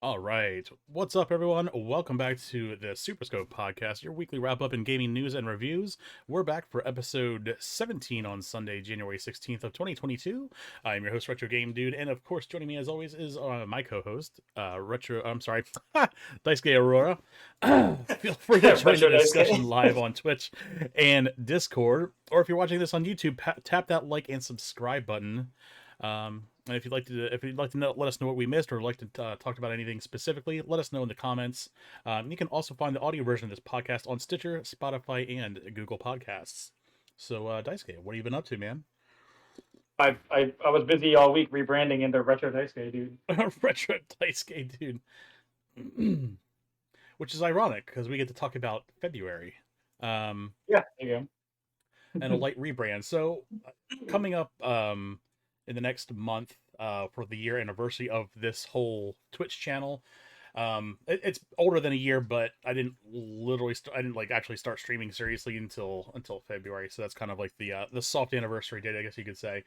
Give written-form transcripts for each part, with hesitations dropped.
All right. What's up, everyone? Welcome back to the SuperScope podcast, your weekly wrap up in gaming news and reviews. We're back for episode 17 on Sunday, January 16th of 2022. I'm your host, Retro Game Dude, and of course, joining me as always is my co-host, Daisuke Aurora. Feel free to join the Retro Dice discussion Game. live on Twitch and Discord, or if you're watching this on YouTube, tap that like and subscribe button. And if you'd like to let us know what we missed, or like to talk about anything specifically, let us know in the comments. You can also find the audio version of this podcast on Stitcher, Spotify, and Google Podcasts. So, Daisuke, what have you been up to, man? I was busy all week rebranding into Retro Dice Game, dude. Retro Daisuke, dude. Which is ironic because we get to talk about February. Yeah, there you And a go. light rebrand. So, coming up in the next month for the year anniversary of this whole Twitch channel. It's older than a year, but I didn't actually start streaming seriously until February. So that's kind of like the soft anniversary date, I guess you could say.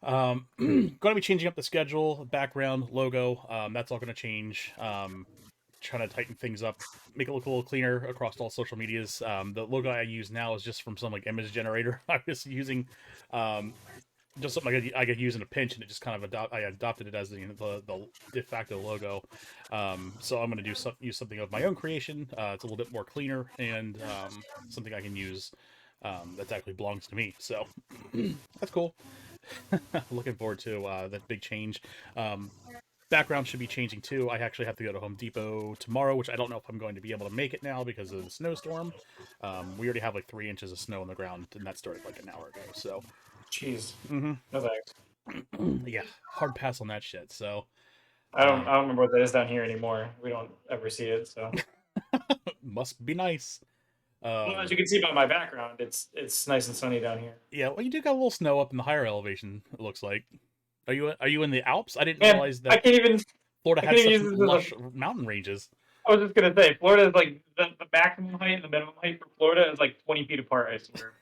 Going to be changing up the schedule, background, logo. That's all going to change. Trying to tighten things up, make it look a little cleaner across all social medias. The logo I use now is just from some like image generator I was using. Just something I could use in a pinch, and it just kind of I adopted it as the de facto logo. So I'm going to use something of my own creation. It's a little bit more cleaner and something I can use that actually belongs to me. So that's cool. Looking forward to that big change. Background should be changing too. I actually have to go to Home Depot tomorrow, which I don't know if I'm going to be able to make it now because of the snowstorm. We already have like 3 inches of snow on the ground, and that started like an hour ago. So, Jeez, mm-hmm. no thanks. Yeah, hard pass on that shit. So, I don't remember what that is down here anymore. We don't ever see it, so. must be nice. Well, as you can see by my background, it's nice and sunny down here. Yeah, well, you do got a little snow up in the higher elevation. It looks like. Are you in the Alps? I didn't Man, realize that Florida I had can't even such use this as a. lush mountain ranges. I was just gonna say, Florida is like the maximum height and the minimum height for Florida is like 20 feet apart. I swear.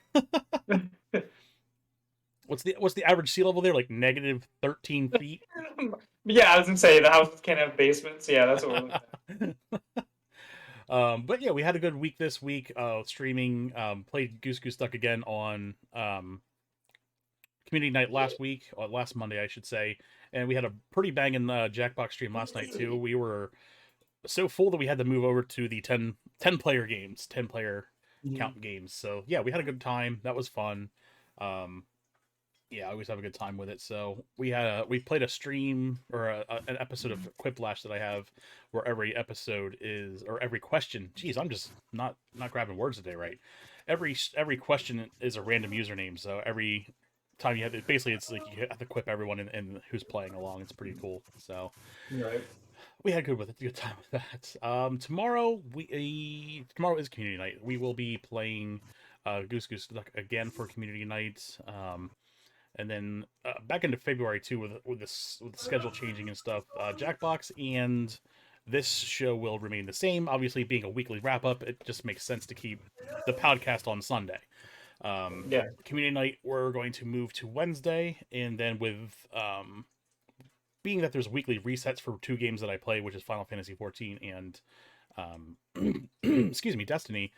What's the average sea level there? Like negative 13 feet. Yeah, I was gonna say the houses can't have basements. Yeah, that's what we're looking at. But yeah, we had a good week this week. Streaming. Played Goose Goose Duck again on community night last week, or last Monday, I should say, and we had a pretty banging Jackbox stream last night too. We were so full that we had to move over to the 10 player games, 10 player count games. So yeah, we had a good time. That was fun. Um, yeah, I always have a good time with it. So we played a stream or an episode of Quiplash that I have, where every episode is, or every question. Geez, I'm just not grabbing words today, right? Every question is a random username. So every time you have it, basically it's like you have to quip everyone and who's playing along. It's pretty cool. So Right. we had good time with that. Tomorrow is community night. We will be playing Goose Goose Duck again for community night. And then back into February too, with the schedule changing and stuff. Jackbox and this show will remain the same. Obviously, being a weekly wrap up, it just makes sense to keep the podcast on Sunday. Yeah. Community night, we're going to move to Wednesday, and then with being that there's weekly resets for two games that I play, which is Final Fantasy 14 and excuse me, Destiny,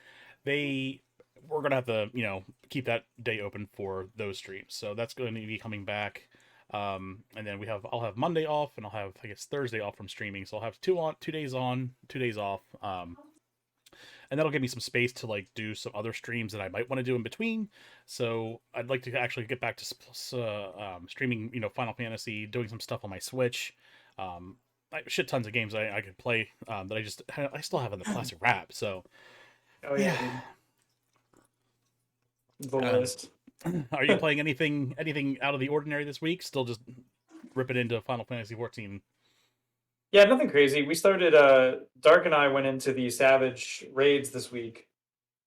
we're gonna have to keep that day open for those streams. So that's going to be coming back. And then I'll have Monday off, and I'll have, I guess, Thursday off from streaming. So I'll have 2 days on, 2 days off. And that'll give me some space to like do some other streams that I might want to do in between. So I'd like to actually get back to streaming, Final Fantasy, doing some stuff on my Switch. Shit tons of games I could play that I still have in the plastic wrap. So Oh yeah, yeah. dude. The list. Are you playing anything out of the ordinary this week? Still just ripping into Final Fantasy 14. Yeah, nothing crazy. We started. Dark and I went into the Savage raids this week,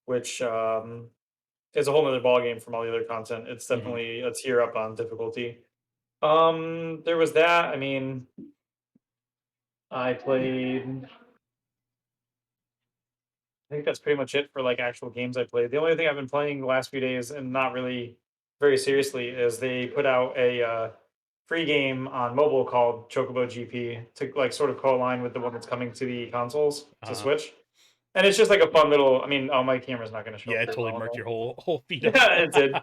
which is a whole other ball game from all the other content. It's Mm-hmm. definitely a tier up on difficulty. There was that. I mean, I played. I think that's pretty much it for like actual games I played. The only thing I've been playing the last few days, and not really very seriously, is they put out a free game on mobile called Chocobo GP to like sort of co-align with the one that's coming to the consoles to Uh, Switch. And it's just like a fun little. I mean, oh, my camera's not going to show yeah, up it very totally well. marked Okay. your whole feed up. Yeah, it did.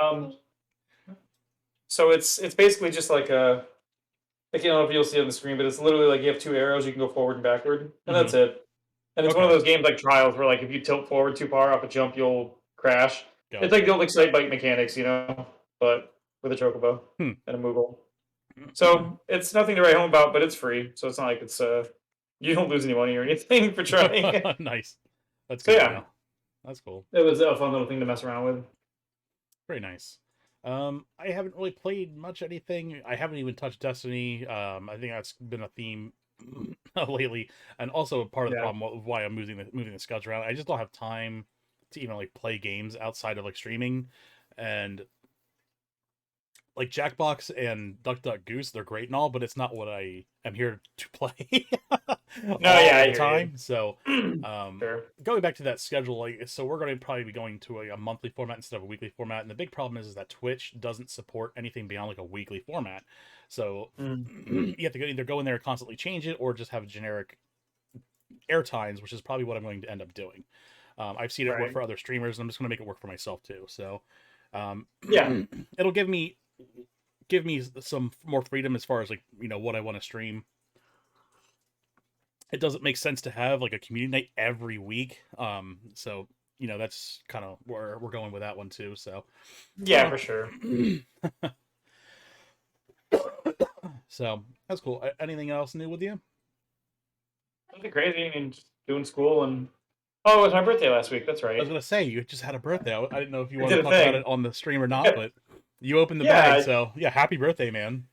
Um, so it's basically just like a. I can't know if you'll see it on the screen, but it's literally like you have two arrows. You can go forward and backward, and Hmm. that's it. And it's one of Okay, those games like Trials where like if you tilt forward too far off a jump, you'll crash. It's like gotcha. the old Excite Bike mechanics, but with a chocobo Hmm. and a Moogle. So it's nothing to write home about, but it's free, so it's not like it's you don't lose any money or anything for trying. Nice. That's So good to yeah, know. That's cool. it was a fun little thing to mess around with. Very nice. I haven't really played much anything. I haven't even touched Destiny. I think that's been a theme lately, and also part of the Yeah. problem why I'm moving the scuds around. I just don't have time to even like play games outside of like streaming, and like Jackbox and Duck Duck Goose, they're great and all, but it's not what I am here to play No, yeah, all I the hear time. So, you. Sure. going back to that schedule, like, so we're going to probably be going to a monthly format instead of a weekly format. And the big problem is that Twitch doesn't support anything beyond like a weekly format. So Mm. you have to either go in there and constantly change it, or just have generic air times, which is probably what I'm going to end up doing. I've seen it work Right. for other streamers, and I'm just going to make it work for myself too. So, um, Yeah. it'll give me some more freedom as far as like what I want to stream. It doesn't make sense to have like a community night every week. So that's kind of where we're going with that one too. So, Yeah, for sure. so that's cool. Anything else new with you? Nothing crazy. I mean, just doing school and oh, it was my birthday last week. That's I was right. gonna say you just had a birthday. I didn't know if you I wanted did to a talk about thing. it on the stream or not, but you opened the bag. Yeah, So yeah, happy birthday, man.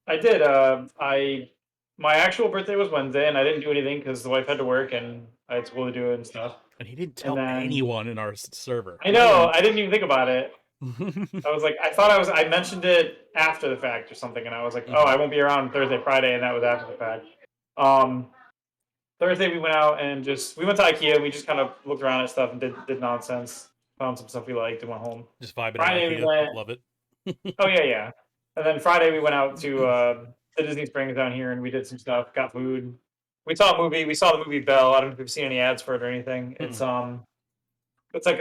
I did. I my actual birthday was Wednesday, and I didn't do anything because the wife had to work and I had school to do and stuff. And he didn't And tell then anyone in our server. I Not know even. I didn't even think about it. I was like, I thought I mentioned it after the fact or something, and I was like, oh, Mhm. I won't be around Thursday, Friday, and that was after the fact. Um, Thursday we went out and we went to IKEA and we just kind of looked around at stuff and did nonsense. Found some stuff we liked and went home. Just vibing in Friday we IKEA. went. Love it. Oh yeah, yeah. And then Friday we went out to the Disney Springs down here and we did some stuff. Got food. We saw a movie. We saw the movie Belle. I don't know if you've seen any ads for it or anything. Mm-mm. It's like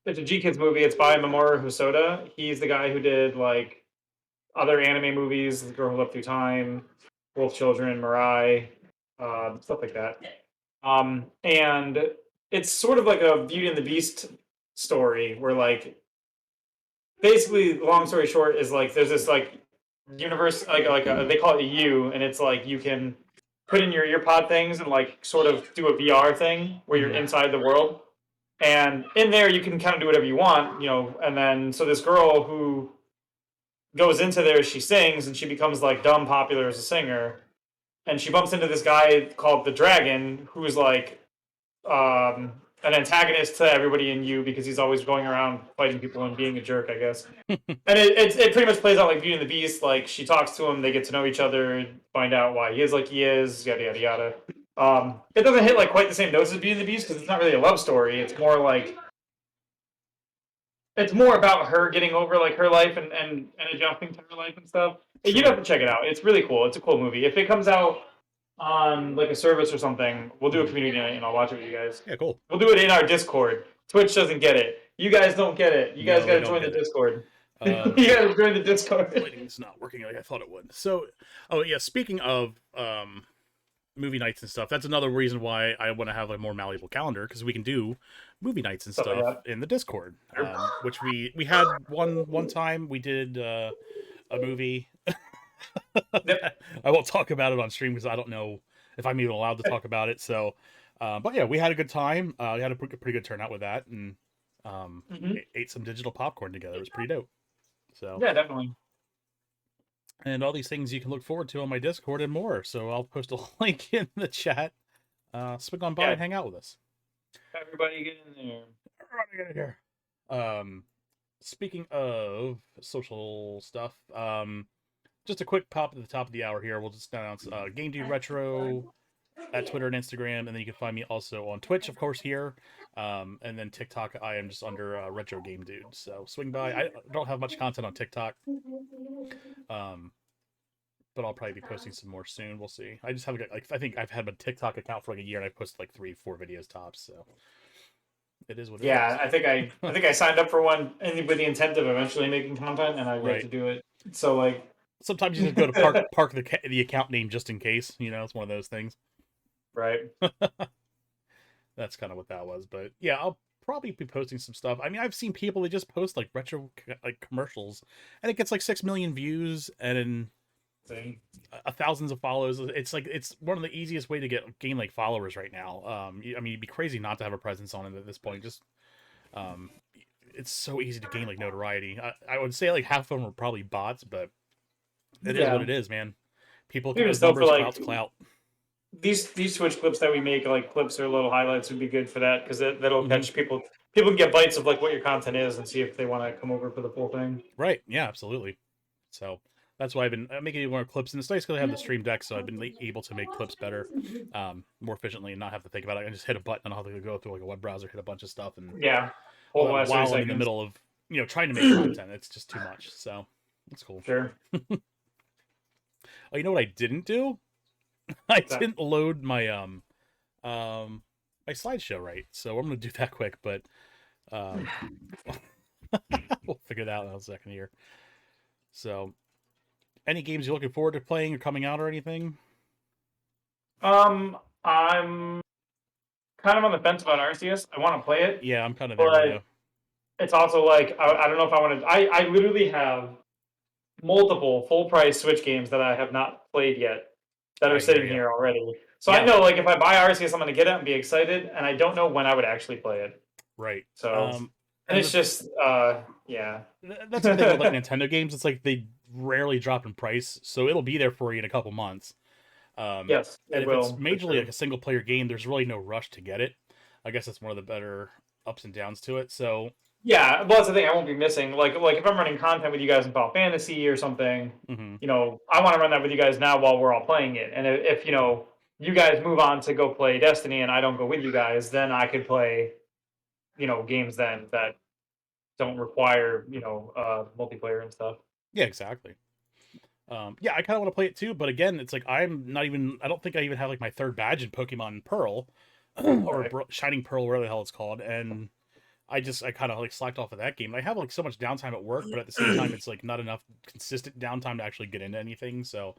it's a G Kids movie. It's by Mamoru Hosoda. He's the guy who did like other anime movies, The Girl Who Loved Through Time, Wolf Children, Mirai, stuff like that. And it's sort of like a Beauty and the Beast story where like basically, long story short, is like there's this like universe they call it a U, and it's like you can put in your earpod things and like sort of do a VR thing where you're Mhm. inside the world, and in there you can kind of do whatever you want, And then so this girl who goes into there, she sings and she becomes like dumb popular as a singer, and she bumps into this guy called the Dragon, who's like um, an antagonist to everybody in you because he's always going around fighting people and being a jerk, I guess. And it pretty much plays out like Beauty and the Beast. Like she talks to him, they get to know each other, find out why he is like he is, yada yada yada. It doesn't hit like quite the same notes as Beauty and the Beast because it's not really a love story. It's more about her getting over like her life and adjusting to her life and stuff. You'd have Sure. to check it out. It's really cool. It's a cool movie. If it comes out on like a service or something, we'll do a Mhm. community night and I'll watch it with you guys. Yeah, cool. We'll do it in our Discord. Twitch doesn't get it. You guys don't get it. You guys No, got we to don't join the get it. Discord. you Um, got to join the Discord. Lighting's not working like I thought it would. So, oh yeah, speaking of movie nights and stuff, that's another reason why I want to have a more malleable calendar, because we can do movie nights and Stuff like stuff that. in the Discord. Sure. Which we had one time we did a movie. Yep. I won't talk about it on stream because I don't know if I'm even allowed to talk about it. So, but yeah, we had a good time. We had a pretty good turnout with that, and Hmm. ate some digital popcorn together. It was pretty dope. So, Yeah, definitely. and all these things you can look forward to on my Discord and more. So I'll post a link in the chat. Swing on by Yeah. and hang out with us. Everybody get in there. Everybody get in here. Speaking of social stuff, just a quick pop at the top of the hour here. We'll just announce Game Dude Retro at Twitter and Instagram, and then you can find me also on Twitch, of course, here, and then TikTok. I am just under Retro Game Dude. So swing by. I don't have much content on TikTok, um, but I'll probably be posting some more soon. We'll see. I just have like I think I've had my TikTok account for like a year, and I've posted like 3-4 videos tops. So it is what it is. Yeah, I think I signed up for one with the intent of eventually making content, and I've yet Right. to do it. So like, Sometimes you just go to park the account name just in case. You know, it's one of those things. right. That's kind of what that was. But yeah, I'll probably be posting some stuff. I mean, I've seen people that just post like retro like commercials, and it gets like 6 million views and Thing. thousands of follows. It's like it's one of the easiest way to gain like followers right now. I mean, you'd be crazy not to have a presence on it at this point. Just um, it's so easy to gain like notoriety. I would say like half of them are probably bots, but it is what Yeah. it is, man. People Even as still for numbers, like clout's clout. these Twitch clips that we make, like clips or little highlights, would be good for that because that'll Hmm. catch people. People can get bites of like what your content is and see if they want to come over for the full thing. Right? Yeah, absolutely. So that's why I've been making more clips, and it's nice because I have the stream deck, so I've been able to make clips better, more efficiently, and not have to think about it. I just hit a button, and I'll have to go through like a web browser, hit a bunch of stuff, and Yeah, all whole that last thirty while I'm in the seconds. middle of trying to make content. It's just too much. So it's cool. Sure. Oh, you know what I didn't do? I What's that? didn't load um my slideshow right. So I'm gonna do that quick, but um we'll figure that out in a second here. So any games you're looking forward to playing or coming out or anything? I'm kind of on the fence about Arceus. I want to play it, Yeah, I'm kind of there with you. but it's also like I don't know if I want to. I literally have multiple full price Switch games that I have not played yet that are I hear sitting you. here already. So I Yeah, know like if I buy Arceus, I'm going to get it and be excited, and I don't know when I would actually play it. right. So and And it's just yeah. that's the thing with like Nintendo games. It's like they rarely drop in price, so it'll be there for you in a couple months. Yes, And it if it's will for majorly sure. like a single player game, there's really no rush to get it. I guess that's one of the better ups and downs to it. So, Yeah, well, that's the thing. I won't be missing. Like if I'm running content with you guys in Final Fantasy or something, mhm. I want to run that with you guys now while we're all playing it. And if you guys move on to go play Destiny and I don't go with you guys, then I could play games then that don't require multiplayer and stuff. Yeah, exactly. Yeah, I kind of want to play it too, but again, it's like I'm not even. I don't think I even have like my third badge in Pokemon Pearl or Right. Shining Pearl, whatever the hell it's called, and I kind of like slacked off of that game. I have like so much downtime at work, but at the same time, it's like not enough consistent downtime to actually get into anything. So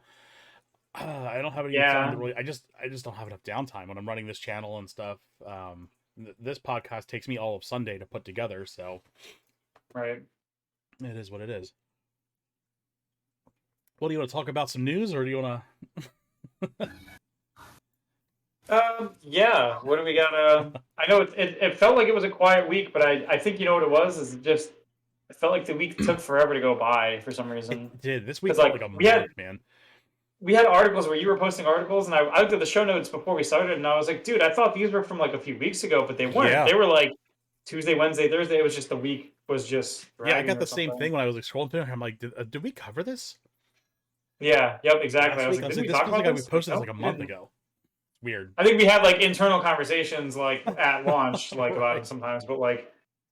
I don't have any time to Yeah. really. I just don't have enough downtime when I'm running this channel and stuff. This podcast takes me all of Sunday to put together, so Right. it is what it is. Well, do you want to talk about some news, or do you want to? Yeah. What do we got? I know it felt like it was a quiet week, but I think you know what it was. Is it felt like the week took forever to go by for some It reason. did. This week Because felt like like a month, man. we had articles where you were posting articles, and I looked at the show notes before we started, and I was like, dude, I thought these were from like a few weeks ago, but they weren't. Yeah, They were like Tuesday, Wednesday, Thursday. It was just the week was just yeah. I dragging got or the same something. thing when I was like scrolling through. I'm like, did we cover this Yeah. Yep. Exactly. I last was week? like, I was didn't like, we this talk feels about like we this? Like, posted this no, like a we month didn't. ago. Weird. I think we had like internal conversations like at launch, like about it Right. sometimes, but like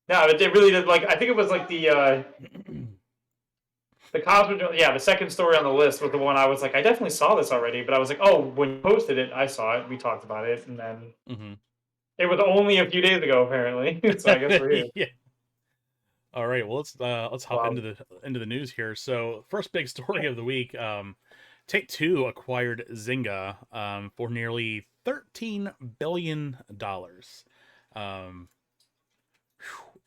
no, it really did. Like I think it was like the Cosmo, yeah, the second story on the list was the one I was like, I definitely saw this already, but I was like, oh, when you posted it, I saw it. We talked about it, and then Hmm. it was only a few days ago, apparently. So I guess we're here. Yeah. All right. Well, let's hop Wow. into the news here. So, first big story of the week. Take Two acquired Zynga for nearly $13 billion. Um,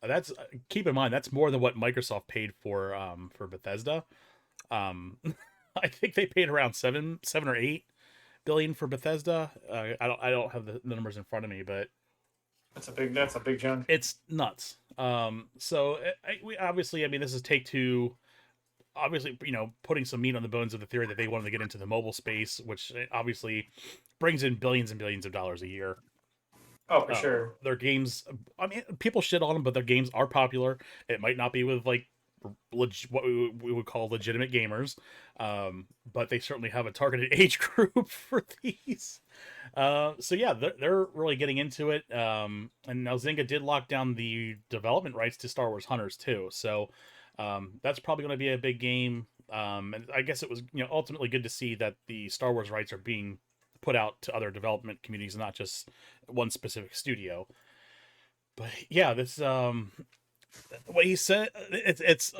that's keep in mind that's more than what Microsoft paid for Bethesda. Um, I think they paid around seven or 8 billion for Bethesda. I don't have the numbers in front of me, but That's a big chunk. it's nuts. So we obviously, I mean, this is Take Two. Obviously, putting some meat on the bones of the theory that they wanted to get into the mobile space, which obviously brings in billions and billions of dollars a year. Oh, for sure. Their games, I mean, people shit on them, but their games are popular. It might not be with like what we would call legitimate gamers, but they certainly have a targeted age group for these. So yeah, they're really getting into it. And now Zynga did lock down the development rights to Star Wars Hunters too. So that's probably going to be a big game. And I guess it was ultimately good to see that the Star Wars rights are being put out to other development communities, not just one specific studio. But yeah, this what he said, it's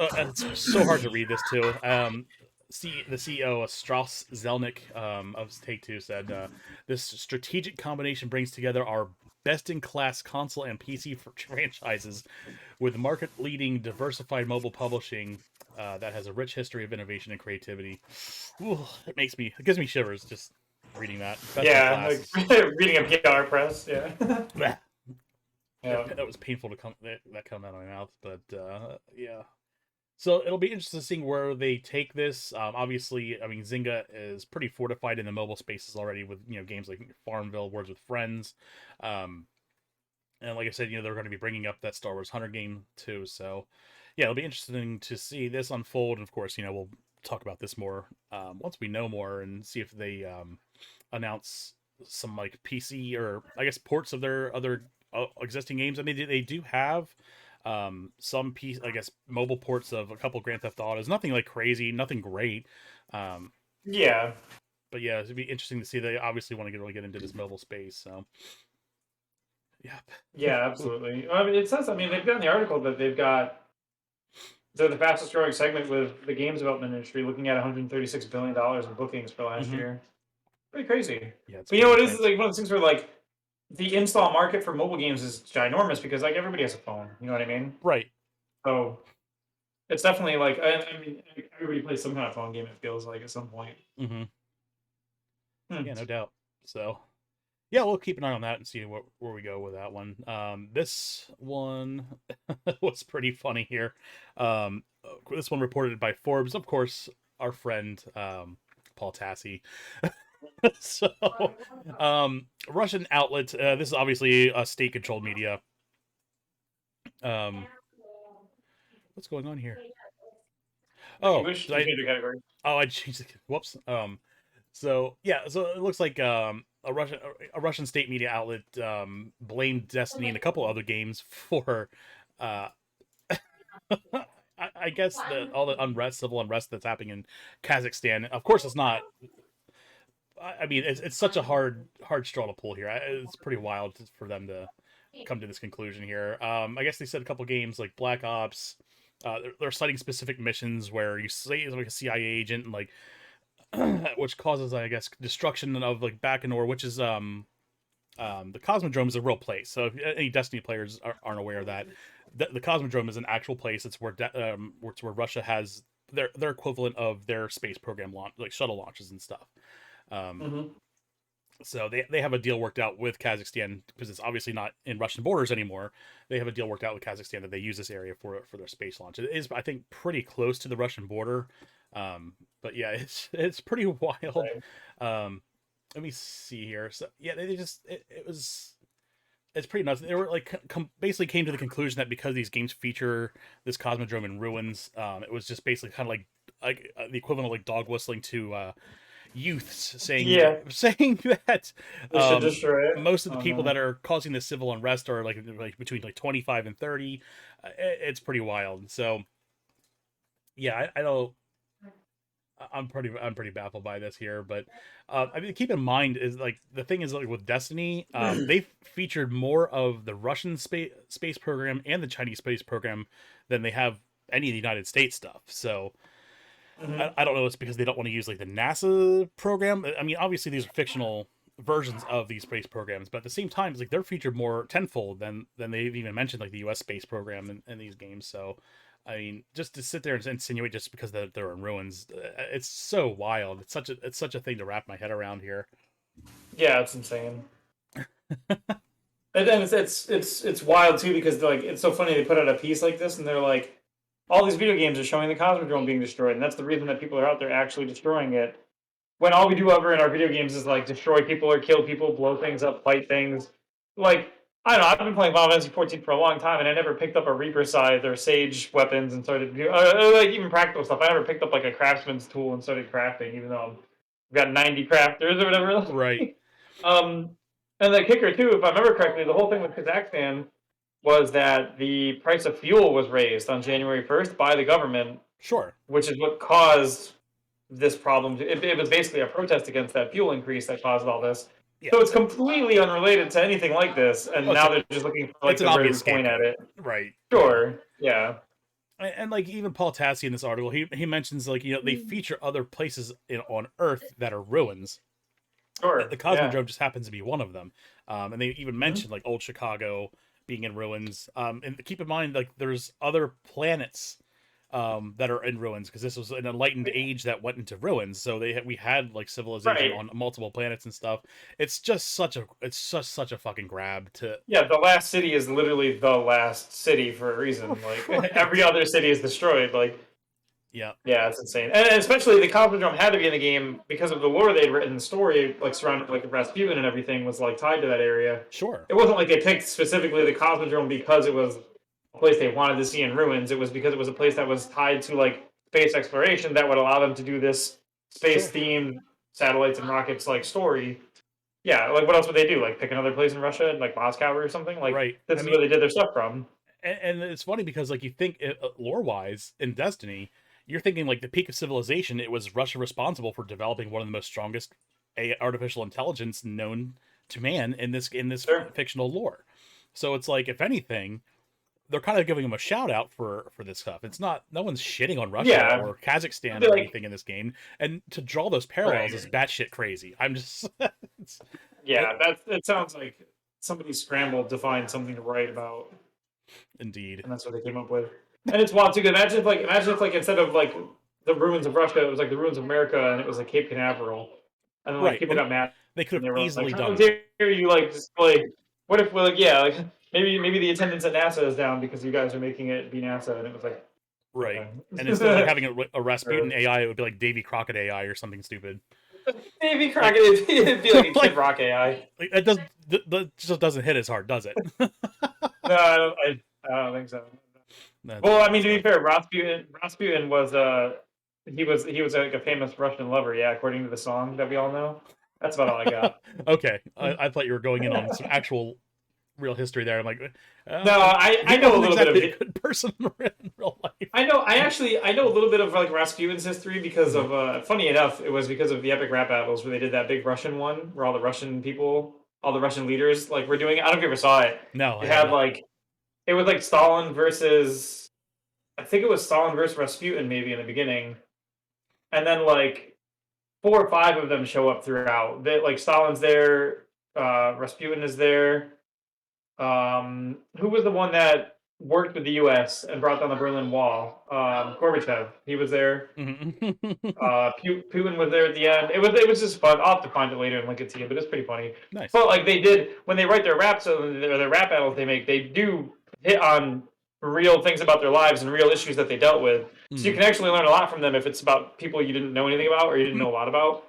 so hard to read this too. The CEO Strauss Zelnick of Take Two said, "This strategic combination brings together our best-in-class console and PC franchises with market-leading, diversified mobile publishing that has a rich history of innovation and creativity." Ooh, it gives me shivers just reading that. Best in Yeah, class like is reading a PR press. Yeah. Yeah. that was painful to come that come out of my mouth, but yeah. So it'll be interesting seeing where they take this. Obviously, I mean, Zynga is pretty fortified in the mobile spaces already with games like Farmville, Words with Friends, um, and like I said, they're going to be bringing up that Star Wars Hunter game too. So yeah, it'll be interesting to see this unfold. And of course, we'll talk about this more once we know more and see if they announce some like PC or I guess ports of their other existing games. I mean, they do have some piece, I guess, mobile ports of a couple Grand Theft Autos. Nothing like crazy, nothing great. Um, Yeah. but yeah, it'd be interesting to see. They obviously want to really get into this mobile space. So yeah, Yeah, absolutely. I mean, it says. I mean, they've got in the article that they're the fastest growing segment with the games development industry, looking at $136 billion in bookings for last mm-hmm. year. Pretty crazy. Yeah, it's But you know crazy what is times. like one of those things where like the install market for mobile games is ginormous because like everybody has a phone. You know what I mean? Right. So it's definitely like I mean everybody plays some kind of phone game. It feels like at some point. Mm-hmm. Hmm. Yeah, no doubt. So yeah, we'll keep an eye on that and see where we go with that one. This one was pretty funny here. This one reported by Forbes, of course, our friend Paul Tassi. So, Russian outlet. This is obviously a state-controlled media. Um, what's going on here? Oh, English, did you I? change your category. Oh, I changed it. Whoops. So yeah, so it looks like a Russian state media outlet blamed Destiny and a couple other games for, uh, I guess all the civil unrest that's happening in Kazakhstan. Of course, it's not. I mean, it's such a hard straw to pull here. It's pretty wild for them to come to this conclusion here. I guess they said a couple games like Black Ops. They're citing specific missions where you say like a CIA agent and like which causes, I guess, destruction of like Bacanor, which is the Cosmodrome is a real place. So if any Destiny players aren't aware of that, the Cosmodrome is an actual place. It's where Russia has their equivalent of their space program launch, like shuttle launches and stuff. Um, Mm-hmm. so they have a deal worked out with Kazakhstan because it's obviously not in Russian borders anymore. They have a deal worked out with Kazakhstan that they use this area for their space launch. It is, I think, pretty close to the Russian border. But yeah, it's pretty wild. Right. Let me see here. So yeah, they just it was it's pretty nuts. They were like basically came to the conclusion that because these games feature this Cosmodrome in ruins, it was just basically kind of like the equivalent of like dog whistling to youths Yeah, saying that they should destroy it. most of the Oh people no. that are causing the civil unrest are like between like 25 and 30. It's pretty wild. So yeah, I don't. I'm pretty baffled by this here, but I mean, keep in mind is like the thing is like with Destiny, they've featured more of the Russian space program and the Chinese space program than they have any of the United States stuff. So Mm-hmm. I don't know. It's because they don't want to use like the NASA program. I mean, obviously these are fictional versions of these space programs, but at the same time, it's like they're featured more tenfold than they've even mentioned like the U.S. space program in these games. So, I mean, just to sit there and insinuate just because they're in ruins, it's so wild. It's such a thing to wrap my head around here. Yeah, it's insane. And then it's wild too because like it's so funny they put out a piece like this and they're like, all these video games are showing the Cosmodrome being destroyed, and that's the reason that people are out there actually destroying it. When all we do ever in our video games is like destroy people or kill people, blow things up, fight things. Like I don't know. I've been playing Final Fantasy 14 for a long time, and I never picked up a Reaper scythe or Sage weapons and started like even practical stuff. I never picked up like a craftsman's tool and started crafting, even though I've got 90 crafters or whatever. Right. um, and the kicker too, if I remember correctly, the whole thing with Kazakhstan was that the price of fuel was raised on January 1st by the government, Sure. which is what caused this problem. It was basically a protest against that fuel increase that caused all this. Yeah. So it's completely unrelated to anything like this, and Oh, now they're just looking for like it's an the way obvious to point at scapegoat. it. Right. Sure. Yeah. And like even Paul Tassi in this article, he mentions like they feature other places on Earth that are ruins. Sure. The Yeah. Cosmodrome just happens to be one of them, and they even mentioned like old Chicago being in ruins. And keep in mind like there's other planets that are in ruins because this was an enlightened age that went into ruins. So we had like civilization Right. on multiple planets and stuff. It's just such a fucking grab to. Yeah. The last city is literally the last city for a reason. Like every Right. other city is destroyed. Like Yeah. yeah, it's insane. And especially the Cosmodrome had to be in the game because of the lore they'd written. The story, like surrounding like Rasputin and everything, was like tied to that area. Sure. It wasn't like they picked specifically the Cosmodrome because it was a place they wanted to see in ruins. It was because it was a place that was tied to like space exploration that would allow them to do this space Sure. themed satellites and rockets like story. Yeah, like what else would they do? Like pick another place in Russia, like Moscow or something? Like Right. this I is mean, where they did their stuff from. and it's funny because like you think lore wise in Destiny, you're thinking like the peak of civilization. It was Russia responsible for developing one of the most strongest artificial intelligence known to man in this Sure. fictional lore. So it's like if anything, they're kind of giving them a shout out for this stuff. It's not no one's shitting on Russia Yeah. or Kazakhstan Be or like, anything in this game, and to draw those parallels is right. batshit crazy. I'm just Yeah, that sounds like somebody scrambled to find something to write about, indeed and that's what they came up with. And it's wild too. 'Cause imagine if like instead of like the ruins of Russia, it was like the ruins of America, and it was like Cape Canaveral, and then like right. people Well, got mad, they could and have they were like, easily "How done that. dare you like just like what if like yeah like maybe the attendance at NASA is down because you guys are making it be NASA," and it was like Right. And instead of like okay. having a Rasputin Sure. AI, it would be like Davy Crockett AI or something stupid. Maybe Like, Crockett, it'd be like a Kid like, Rock AI. like it does that just doesn't hit as hard, does it? No, I don't think so. That's Well, I funny mean, to be stuff. fair, Rasputin was he was like a famous Russian lover, yeah, according to the song that we all know. That's about all I got. Okay, I thought you were going in on some actual real history there. I'm like, No, I he know a wasn't little bit of exactly a it. good person in real life. I know a little bit of like Rasputin's history because Mhm. of funny enough, it was because of the epic rap battles where they did that big Russian one where all the Russian people, all the Russian leaders like were doing it. I don't know if you ever saw it. No, I It had haven't. like it was like Stalin versus I think it was Stalin versus Rasputin maybe in the beginning. And then like four or five of them show up throughout. That like Stalin's there, Rasputin is there. Who was the one that worked with the U.S. and brought down the Berlin Wall? Gorbachev. He was there. Mhm. Putin was there at the end. It was just fun. I'll have to find it later and link it to you, but it's pretty funny. Nice. But like they did when they write their raps or their rap battles they make, they do hit on real things about their lives and real issues that they dealt with. So you Mhm. can actually learn a lot from them if it's about people you didn't know anything about or you didn't know a lot about.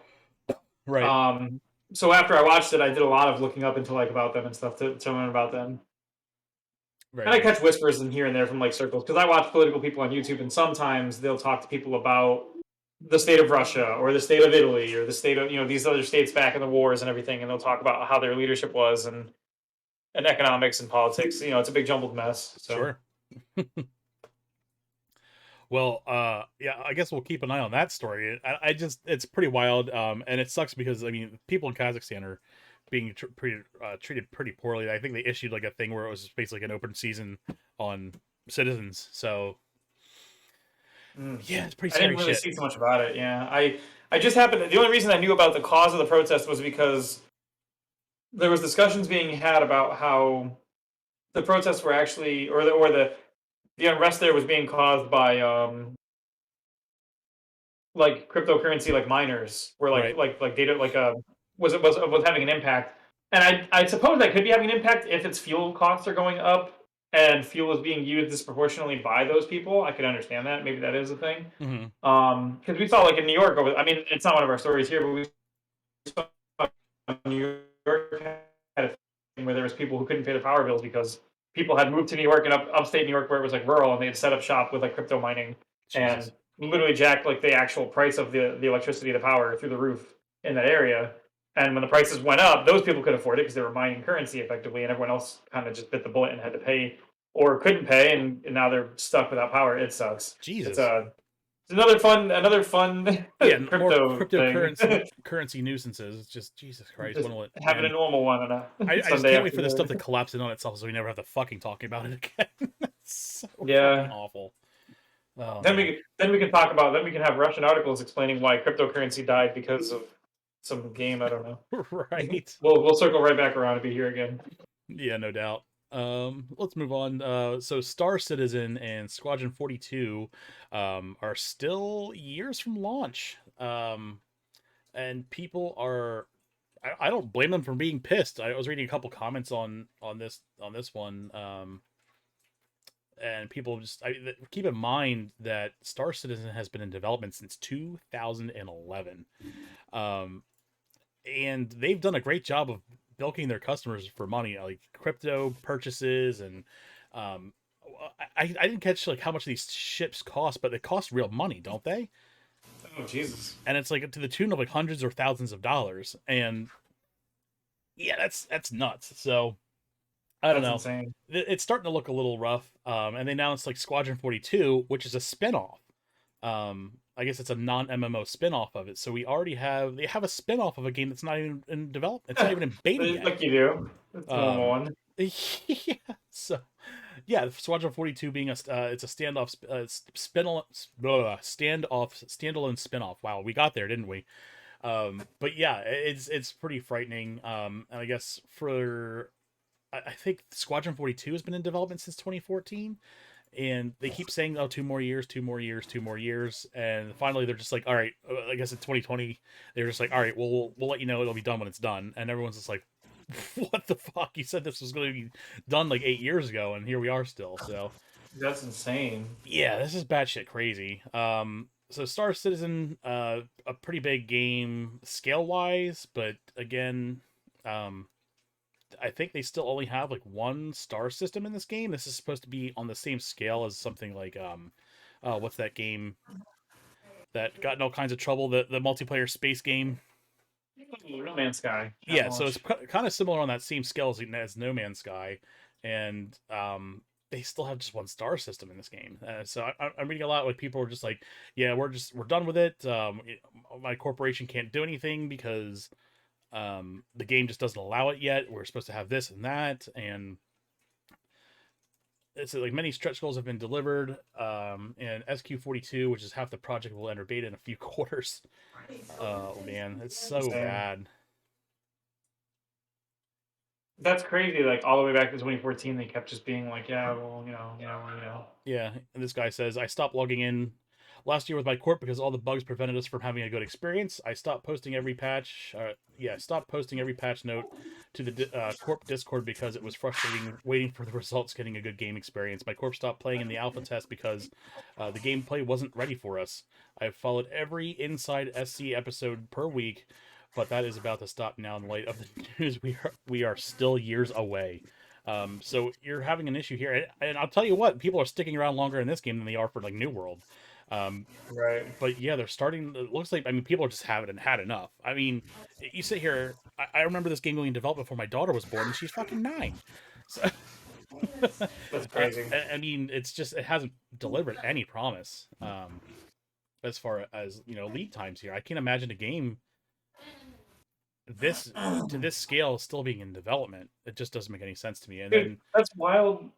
Right. Um, so after I watched it, I did a lot of looking up into like about them and stuff to learn about them. Very And I nice. catch whispers in here and there from like circles because I watch political people on YouTube, and sometimes they'll talk to people about the state of Russia or the state of Italy or the state of these other states back in the wars and everything, and they'll talk about how their leadership was and economics and politics. It's a big jumbled mess. So Sure. Well, yeah, I guess we'll keep an eye on that story. I just, it's pretty wild, and it sucks because I mean, people in Kazakhstan are being treated pretty poorly. I think they issued like a thing where it was basically like an open season on citizens. So mm. yeah, it's pretty I didn't scary really shit. see too much about it. Yeah, I just happened. The only reason I knew about the cause of the protest was because there was discussions being had about how the protests were actually, or the unrest there was being caused by like cryptocurrency, like miners, where Right. like data, like was having an impact. And I suppose that could be having an impact if its fuel costs are going up and fuel is being used disproportionately by those people. I could understand that. Maybe that is a thing. Hmm. Because we saw like in New York, I mean, it's not one of our stories here, but we saw New York had a where there was people who couldn't pay their power bills because people had moved to New York and upstate New York where it was like rural, and they had set up shop with like crypto mining and Jesus. literally jacked like the actual price of the electricity, the power through the roof in that area. And when the prices went up, those people could afford it because they were mining currency effectively, and everyone else kind of just bit the bullet and had to pay or couldn't pay, and now they're stuck without power. It sucks. It's Jesus. a it's another fun Yeah, more crypto thing. currency nusurances. It's just Jesus Christ. Just When will it having a end? normal one on a I just Sunday can't wait for this stuff to afternoon. collapse in on itself so we never have to fucking talk about it again. It's so fucking Yeah. awful. Oh Then man. we can talk about then we can have Russian articles explaining why cryptocurrency died because of some game. I don't know. Right. We'll circle right back around and be here again. Yeah, no doubt. Let's move on. So Star Citizen and Squadron 42 are still years from launch. And people are I don't blame them for being pissed. I was reading a couple comments on this one. And people just keep in mind that Star Citizen has been in development since 2011. Um, and they've done a great job of bilking their customers for money, like crypto purchases, and um, I didn't catch like how much these ships cost, but they cost real money, don't they? Oh Jesus, And it's like to the tune of like hundreds or thousands of dollars, and yeah, that's nuts. So I don't that's know. insane. It's starting to look a little rough. And they announced like Squadron 42, which is a spinoff. I guess it's a non MMO spinoff of it. So they have a spinoff of a game that's not even in development. It's not even in beta yet. Like you do. That's the normal Um, one. yeah. So yeah, Squadron 42 being it's a standoff standalone spinoff. Wow, we got there, didn't we? But yeah, it's pretty frightening. And I guess I think Squadron 42 has been in development since 2014, and they keep saying, "Oh, 2 more years, 2 more years, 2 more years," and finally they're just like, "All right." I guess in 2020 they're just like, "All right, we'll let you know it'll be done when it's done," and everyone's just like, "What the fuck? You said this was going to be done like 8 years ago, and here we are still." So That's insane. yeah, this is batshit crazy. So Star Citizen, a pretty big game scale wise, but again, um, I think they still only have like one star system in this game. This is supposed to be on the same scale as something like what's that game that got in all kinds of trouble? The multiplayer space game. No Man's Sky. Not Yeah, so it's much. kind of similar on that same scale as No Man's Sky, and they still have just one star system in this game. So I'm reading a lot like people are just like, yeah, we're done with it. My corporation can't do anything because the game just doesn't allow it yet. We're supposed to have this and that, and it's like many stretch goals have been delivered. And SQ42, which is half the project, will enter beta in a few quarters. Oh man, it's so Insane. bad. That's crazy. Like all the way back to 2014, they kept just being like, "Yeah, well, Yeah, and this guy says, I stopped logging in last year with my corp because all the bugs prevented us from having a good experience. I stopped posting every patch. Stopped posting every patch note to the corp Discord because it was frustrating waiting for the results, getting a good game experience. My corp stopped playing in the alpha test because the gameplay wasn't ready for us. I've followed every Inside SC episode per week, but that is about to stop now in light of the news. We are still years away. So you're having an issue here, and I'll tell you what, people are sticking around longer in this game than they are for like New World. Um, right." but yeah, they're starting. It looks like people are just haven't had enough. I mean, you sit here. I remember this game going in development before my daughter was born, and she's fucking 9. So That's crazy. I mean, it hasn't delivered any promise. As far as lead times here, I can't imagine a game this to this scale still being in development. It just doesn't make any sense to me. And Dude, then that's wild.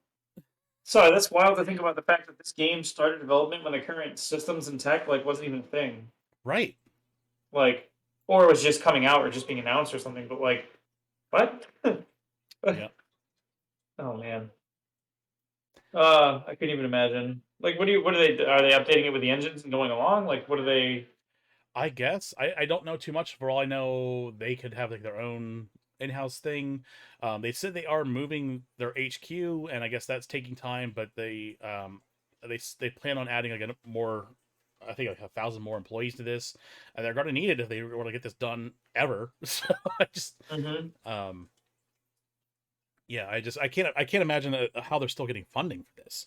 Sorry, that's wild to think about the fact that this game started development when the current systems and tech like wasn't even a thing. right. Like, or it was just coming out or just being announced or something. But like, what? Yeah. Oh man. I couldn't even imagine. Like, what are they? Are they updating it with the engines and going along? Like, what are they? I guess I don't know too much. For all I know, they could have like their own in-house thing. They said they are moving their HQ, and I guess that's taking time. But they plan on adding like a more, I think like 1,000 more employees to this, and they're going to need it if they want to get this done ever. So I just Mhm. um Yeah, I can't imagine how they're still getting funding for this.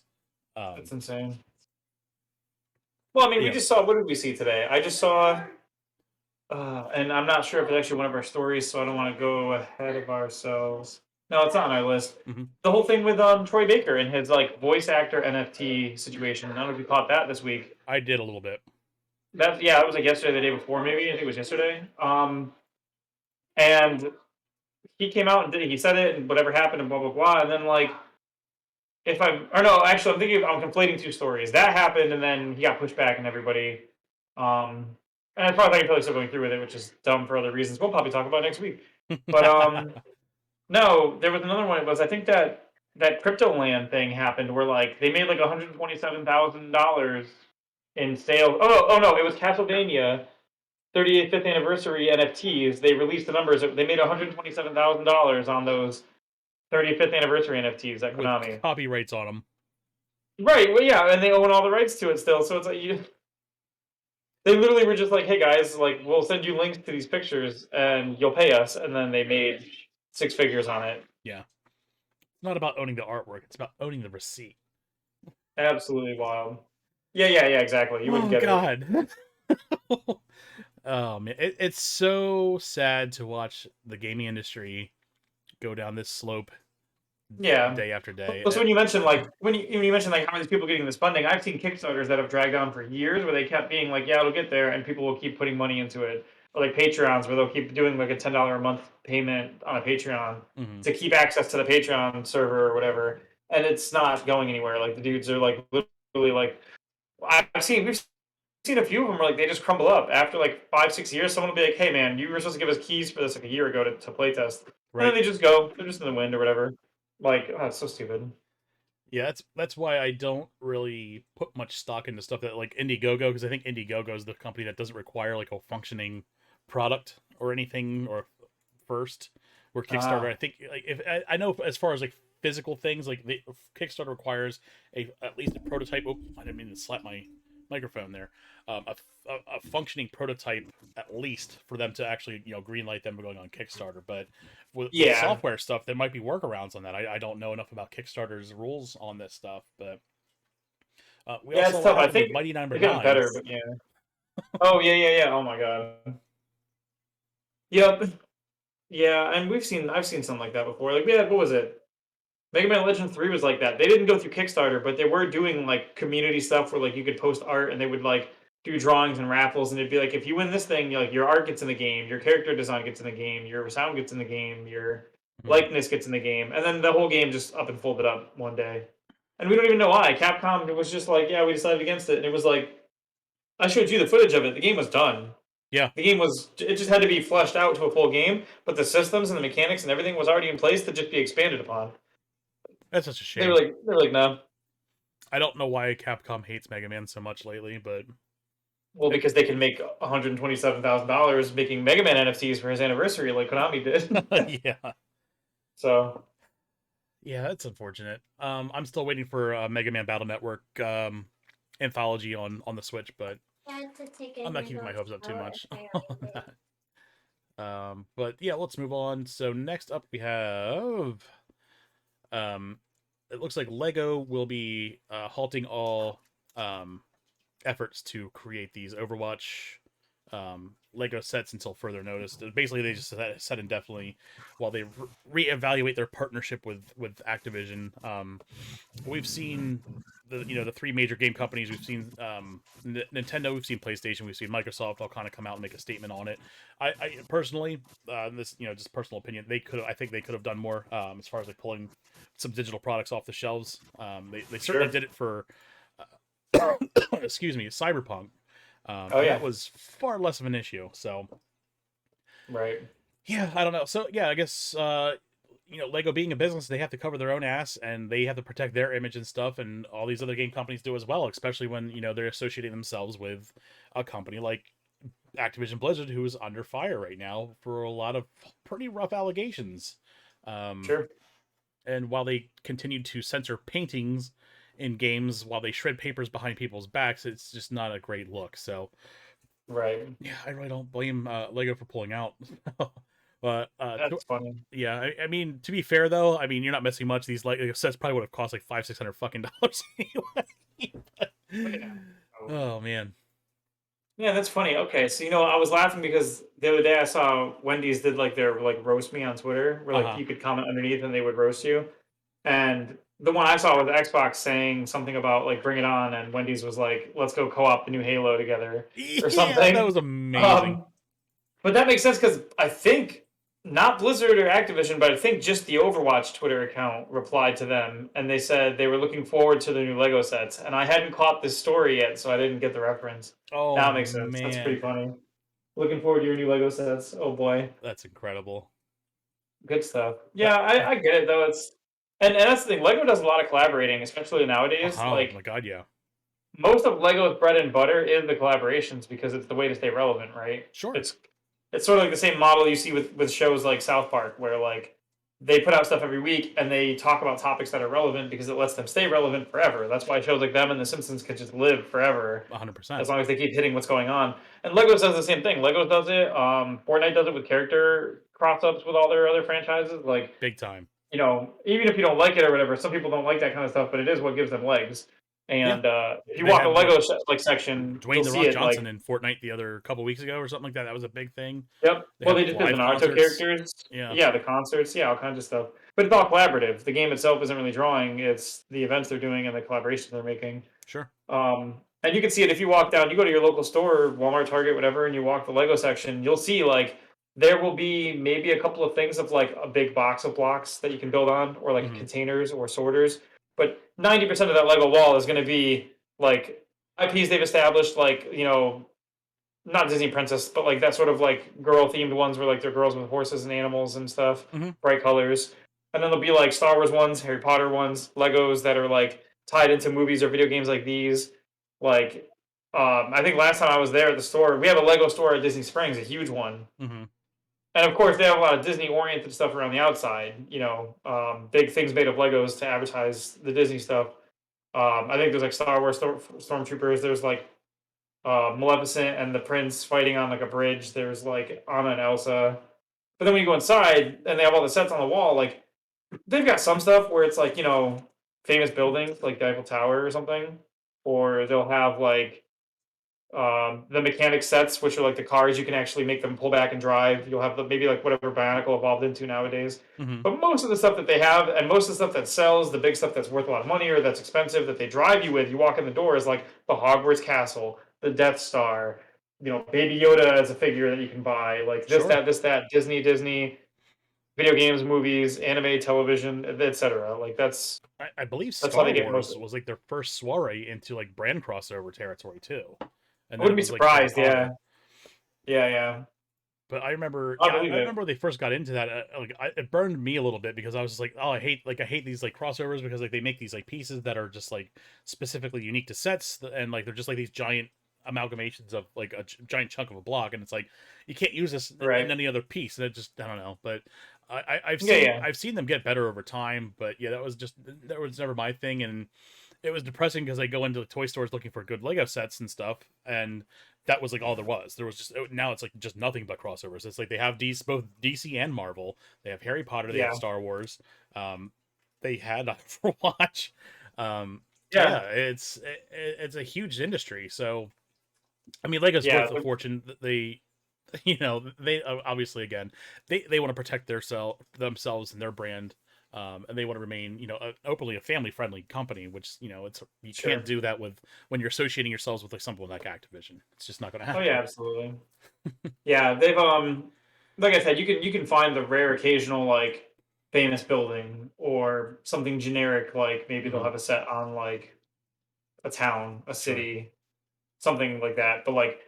That's insane. Well, I mean, we Yeah. just saw. What did we see today? I just saw, and I'm not sure if it's actually one of our stories, so I don't want to go ahead of ourselves. No, it's not on our list. Hmm. The whole thing with Troy Baker and his like voice actor NFT situation. I don't know if you caught that this week. I did a little bit. That yeah, that was like yesterday, the day before, maybe. I think it was yesterday. And he came out and he said it and whatever happened and blah blah blah. And then like if I'm or no, actually I'm conflating two stories. That happened and then he got pushed back and everybody. Um, and as far as I can tell, he's still going through with it, which is dumb for other reasons. We'll probably talk about next week. But no, there was another one. It was I think that crypto land thing happened where like they made like $127,000 in sales. Oh no, it was Castlevania 35th anniversary NFTs. They released the numbers. They made $127,000 on those 35th anniversary NFTs at With Konami. copyrights on them. Right. Well, yeah, and they own all the rights to it still. So it's like they literally were just like, "Hey guys, like we'll send you links to these pictures and you'll pay us." And then they made six figures on it. Yeah. It's not about owning the artwork, it's about owning the receipt. Absolutely wild. Yeah, exactly. You wouldn't Oh get it. god. Oh man, it's so sad to watch the gaming industry go down this slope Yeah. day after day. Plus, when you mentioned like when you mentioned like how many people getting this funding, I've seen Kickstarters that have dragged on for years where they kept being like, "Yeah, it'll get there," and people will keep putting money into it, or like Patreons where they'll keep doing like a $10 a month payment on a Patreon Mhm. to keep access to the Patreon server or whatever, and it's not going anywhere. Like the dudes are like literally like we've seen a few of them where like they just crumble up after like 5 6 years. Someone will be like, "Hey man, you were supposed to give us keys for this like a year ago to play test," and then Right. they just go. They're just in the wind or whatever. Like, oh, it's so stupid. Yeah, that's why I don't really put much stock into stuff that like Indiegogo, because I think Indiegogo is the company that doesn't require like a functioning product or anything or first. Where Kickstarter, Ah, I think like if I know as far as like physical things, like the Kickstarter requires at least a prototype. Oh, I didn't mean to slap my microphone there. A functioning prototype at least for them to actually greenlight them going on Kickstarter. But with yeah, software stuff, there might be workarounds on that. I don't know enough about Kickstarter's rules on this stuff, but we all yeah. saw It's what tough. I happened with think Mighty Number they're getting Nine. better, but yeah. Oh yeah. Oh my god. Yep. Yeah, and I've seen something like that before. Like we had what was it? Mega Man Legends 3 was like that. They didn't go through Kickstarter, but they were doing like community stuff where like you could post art and they would like do drawings and raffles and it'd be like if you win this thing, like your art gets in the game, your character design gets in the game, your sound gets in the game, your Mhm. likeness gets in the game, and then the whole game just up and folded up one day. And we don't even know why. Capcom was just like, yeah, we decided against it, and it was like I showed you the footage of it. The game was done. Yeah, The game was it just had to be fleshed out to a full game, but the systems and the mechanics and everything was already in place to just be expanded upon. that's such a They were shame. like they were like, no. I don't know why Capcom hates Mega Man so much lately, but Well, it, because they can make $127,000 making Mega Man NFTs for his anniversary, like Konami did. yeah, So yeah, that's unfortunate. I'm still waiting for Mega Man Battle Network anthology on the Switch, but I'm not keeping my hopes up too much on that. But yeah, let's move on. So next up we have um, it looks like Lego will be halting all um efforts to create these Overwatch Lego sets until further notice. Basically, they just set indefinitely while they reevaluate their partnership with Activision. We've seen the three major game companies. We've seen Nintendo. We've seen PlayStation. We've seen Microsoft all kind of come out and make a statement on it. I personally, this just personal opinion, I think they could have done more as far as like pulling some digital products off the shelves. They certainly sure. did it for excuse me, Cyberpunk, Oh and that yeah. was far less of an issue. So Right. yeah, I don't know. So yeah, I guess Lego being a business, they have to cover their own ass and they have to protect their image and stuff, and all these other game companies do as well. Especially when they're associating themselves with a company like Activision Blizzard, who is under fire right now for a lot of pretty rough allegations. Um, Sure. and while they continue to censor paintings in games while they shred papers behind people's backs, it's just not a great look. So Right. yeah, I really don't blame Lego for pulling out. But That's funny. yeah, I mean, to be fair though, I mean, you're not missing much. These like sets probably would have cost like 500-600 fucking dollars anyway. Oh, yeah, probably. Oh man. Yeah, that's funny. Okay, so I was laughing because the other day I saw Wendy's did like their like roast me on Twitter, where Uh like huh. you could comment underneath and they would roast you. And the one I saw was Xbox saying something about like bring it on, and Wendy's was like, let's go co-op the new Halo together or Yeah, that something. was amazing. Um, but that makes sense because I think not Blizzard or Activision, but I think just the Overwatch Twitter account replied to them, and they said they were looking forward to the new Lego sets. And I hadn't caught this story yet, so I didn't get the reference. Oh That makes sense. That's man, pretty funny. Looking forward to your new Lego sets. Oh boy, that's incredible. good stuff. That, Yeah, I get it though. And that's the thing. Lego does a lot of collaborating, especially nowadays. oh my Like god, yeah. most of Lego's bread and butter is the collaborations because it's the way to stay relevant, right? Sure. It's sort of like the same model you see with shows like South Park, where like they put out stuff every week and they talk about topics that are relevant because it lets them stay relevant forever. That's why shows like them and The Simpsons can just live forever 100%. as long as they keep hitting what's going on. And Legos does the same thing. Legos does it. Fortnite does it with character cross ups with all their other franchises. Like Big time. even if you don't like it or whatever, some people don't like that kind of stuff, but it is what gives them legs. Yeah. And if you They walk a had what Lego like section, Dwayne you'll the see Rock it like Johnson in Fortnite the other couple weeks ago or something like that. That was a big thing. yep. They Well, have they just did the live Naruto concerts. characters. Yeah. Yeah, the concerts. Yeah, all kinds of stuff. But it's all collaborative. The game itself isn't really drawing. It's the events they're doing and the collaborations they're making. Sure. And you can see it if you walk down. You go to your local store, Walmart, Target, whatever, and you walk the Lego section. You'll see like there will be maybe a couple of things of like a big box of blocks that you can build on, or like Hmm. containers or sorters. But 90% of that Lego wall is going to be like IPs they've established, like not Disney Princess, but like that sort of like girl themed ones where like they're girls with horses and animals and stuff, Hmm. bright colors. And then there'll be like Star Wars ones, Harry Potter ones, Legos that are like tied into movies or video games like these. Like, I think last time I was there at the store, we have a Lego store at Disney Springs, a huge one. Hmm. And of course, they have a lot of Disney oriented stuff around the outside, big things made of Legos to advertise the Disney stuff. I think there's like Star Wars Stormtroopers, there's like Maleficent and the Prince fighting on like a bridge. There's like Anna and Elsa. But then when you go inside and they have all the sets on the wall, like they've got some stuff where it's like famous buildings like the Eiffel Tower or something, or they'll have like the mechanic sets, which are like the cars you can actually make them pull back and drive. You'll have maybe like whatever Bionicle evolved into nowadays. Hmm. But most of the stuff that they have, and most of the stuff that sells, the big stuff that's worth a lot of money or that's expensive that they drive you with, you walk in the door is like the Hogwarts Castle, the Death Star, Baby Yoda as a figure that you can buy, like Sure. this, that, Disney, video games, movies, anime, television, etc. Like I believe that's how Star they get most Wars of it. was like their first soiree into like brand crossover territory too, and I then it wouldn't be was like Harry surprised. Yeah, Potter. yeah. But I remember, I yeah, believe I it. remember when they first got into that. It burned me a little bit because I was just like, oh, I hate these like crossovers because like they make these like pieces that are just like specifically unique to sets, and like they're just like these giant amalgamations of like a giant chunk of a block, and it's like you can't use this in Right. any other piece, and it just I don't know. But Yeah, yeah. I've seen them get better over time, but yeah, that was never my thing, and it was depressing because I go into the toy stores looking for good Lego sets and stuff, and that was like all there was. There was just now it's like just nothing but crossovers. It's like they have both DC and Marvel. They have Harry Potter. They have Yeah. Star Wars. Um, they had Overwatch. So yeah, Yeah. it's a huge industry. So I mean, Lego's Yeah. worth a fortune. They they obviously again they want to protect themselves and their brand, and they want to remain openly a family friendly company, which it's you can't Sure. do that with when you're associating yourselves with like something like Activision. It's just not going to Oh yeah, happen. absolutely. Yeah, they've like I said, you can find the rare occasional like famous building or something generic like maybe they'll Hmm. have a set on like a town, a Sure. city, something like that. But like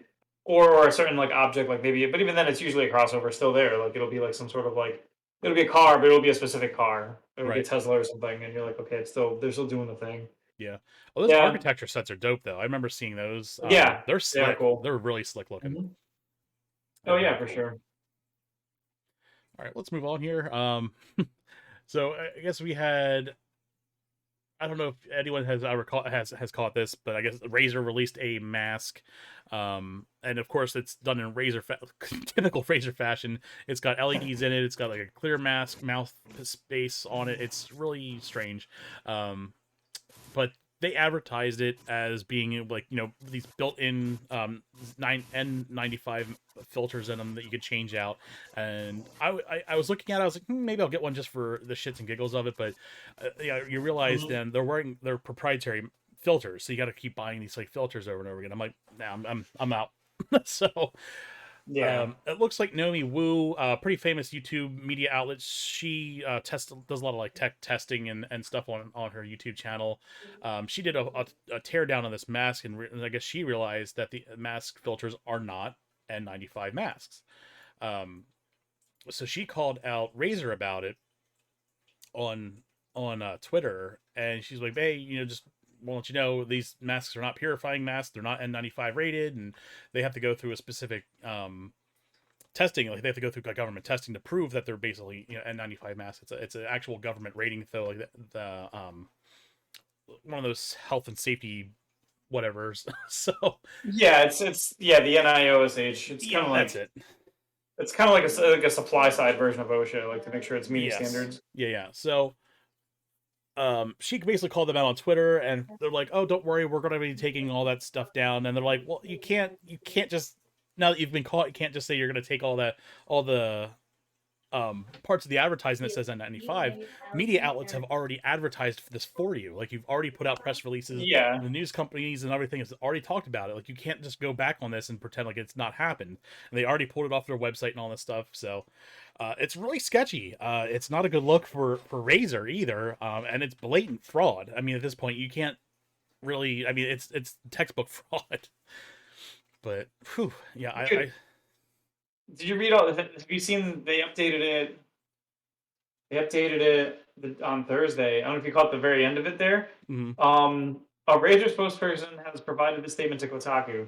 or a certain like object like maybe but even then it's usually a crossover still there. Like it'll be like some sort of like it'll be a car, but it'll be a specific car. It'll be a Right. Tesla or something, and you're like, okay, they're still doing the thing. Yeah. Well, those Yeah. architecture sets are dope though. I remember seeing those. Yeah. They're They are slick. cool. They're really slick looking Mhm. Oh and yeah, very for cool. sure. All right, let's move on here. So I guess we had I don't know if anyone has ever has caught this, but I guess Razer released a mask, and of course it's done in typical Razer fashion. It's got LEDs in it. It's got like a clear mask mouth space on it. It's really strange, but they advertised it as being like these built-in 9N95 filters in them that you could change out. And I was looking at it, I was like, maybe I'll get one just for the shits and giggles of it. But you realize Mhm. then they're wearing their proprietary filters, so you got to keep buying these like filters over and over again. I'm like, nah, I'm out. So Yeah. it looks like Naomi Wu, pretty famous YouTube media outlet. She does a lot of like tech testing and stuff on her YouTube channel. She did a tear down on this mask, and I guess she realized that the mask filters are not N95 masks. Um, so she called out Razer about it on Twitter, and she's like, "Hey, just want to let you know these masks are not purifying masks. They're not N95 rated, and they have to go through a specific testing. Like they have to go through government testing to prove that they're basically N95 masks. It's an actual government rating, though, like the one of those health and safety whatever's. So Yeah, it's yeah, the NIOSH. yeah, that's it. It's kind of like a supply side version of OSHA, like to make sure it's meeting Yes, standards. yeah. So she basically called them out on Twitter, and they're like, "Oh, don't worry, we're going to be taking all that stuff down." And they're like, "Well, you can't just now that you've been caught, you can't just say you're going to take all the parts of the advertising that says N95. Media outlets have already advertised for this for you. Like you've already put out press releases, Yeah. and the news companies and everything has already talked about it. Like you can't just go back on this and pretend like it's not happened. And they already pulled it off their website and all this stuff. So it's really sketchy. It's not a good look for Razer either, and it's blatant fraud. I mean, at this point, you can't really. I mean, it's textbook fraud. But whew, yeah, I Did you read all? Have you seen they updated it? They updated it on Thursday. I don't know if you caught the very end of it there. mm, A Razer spokesperson has provided a statement to Kotaku.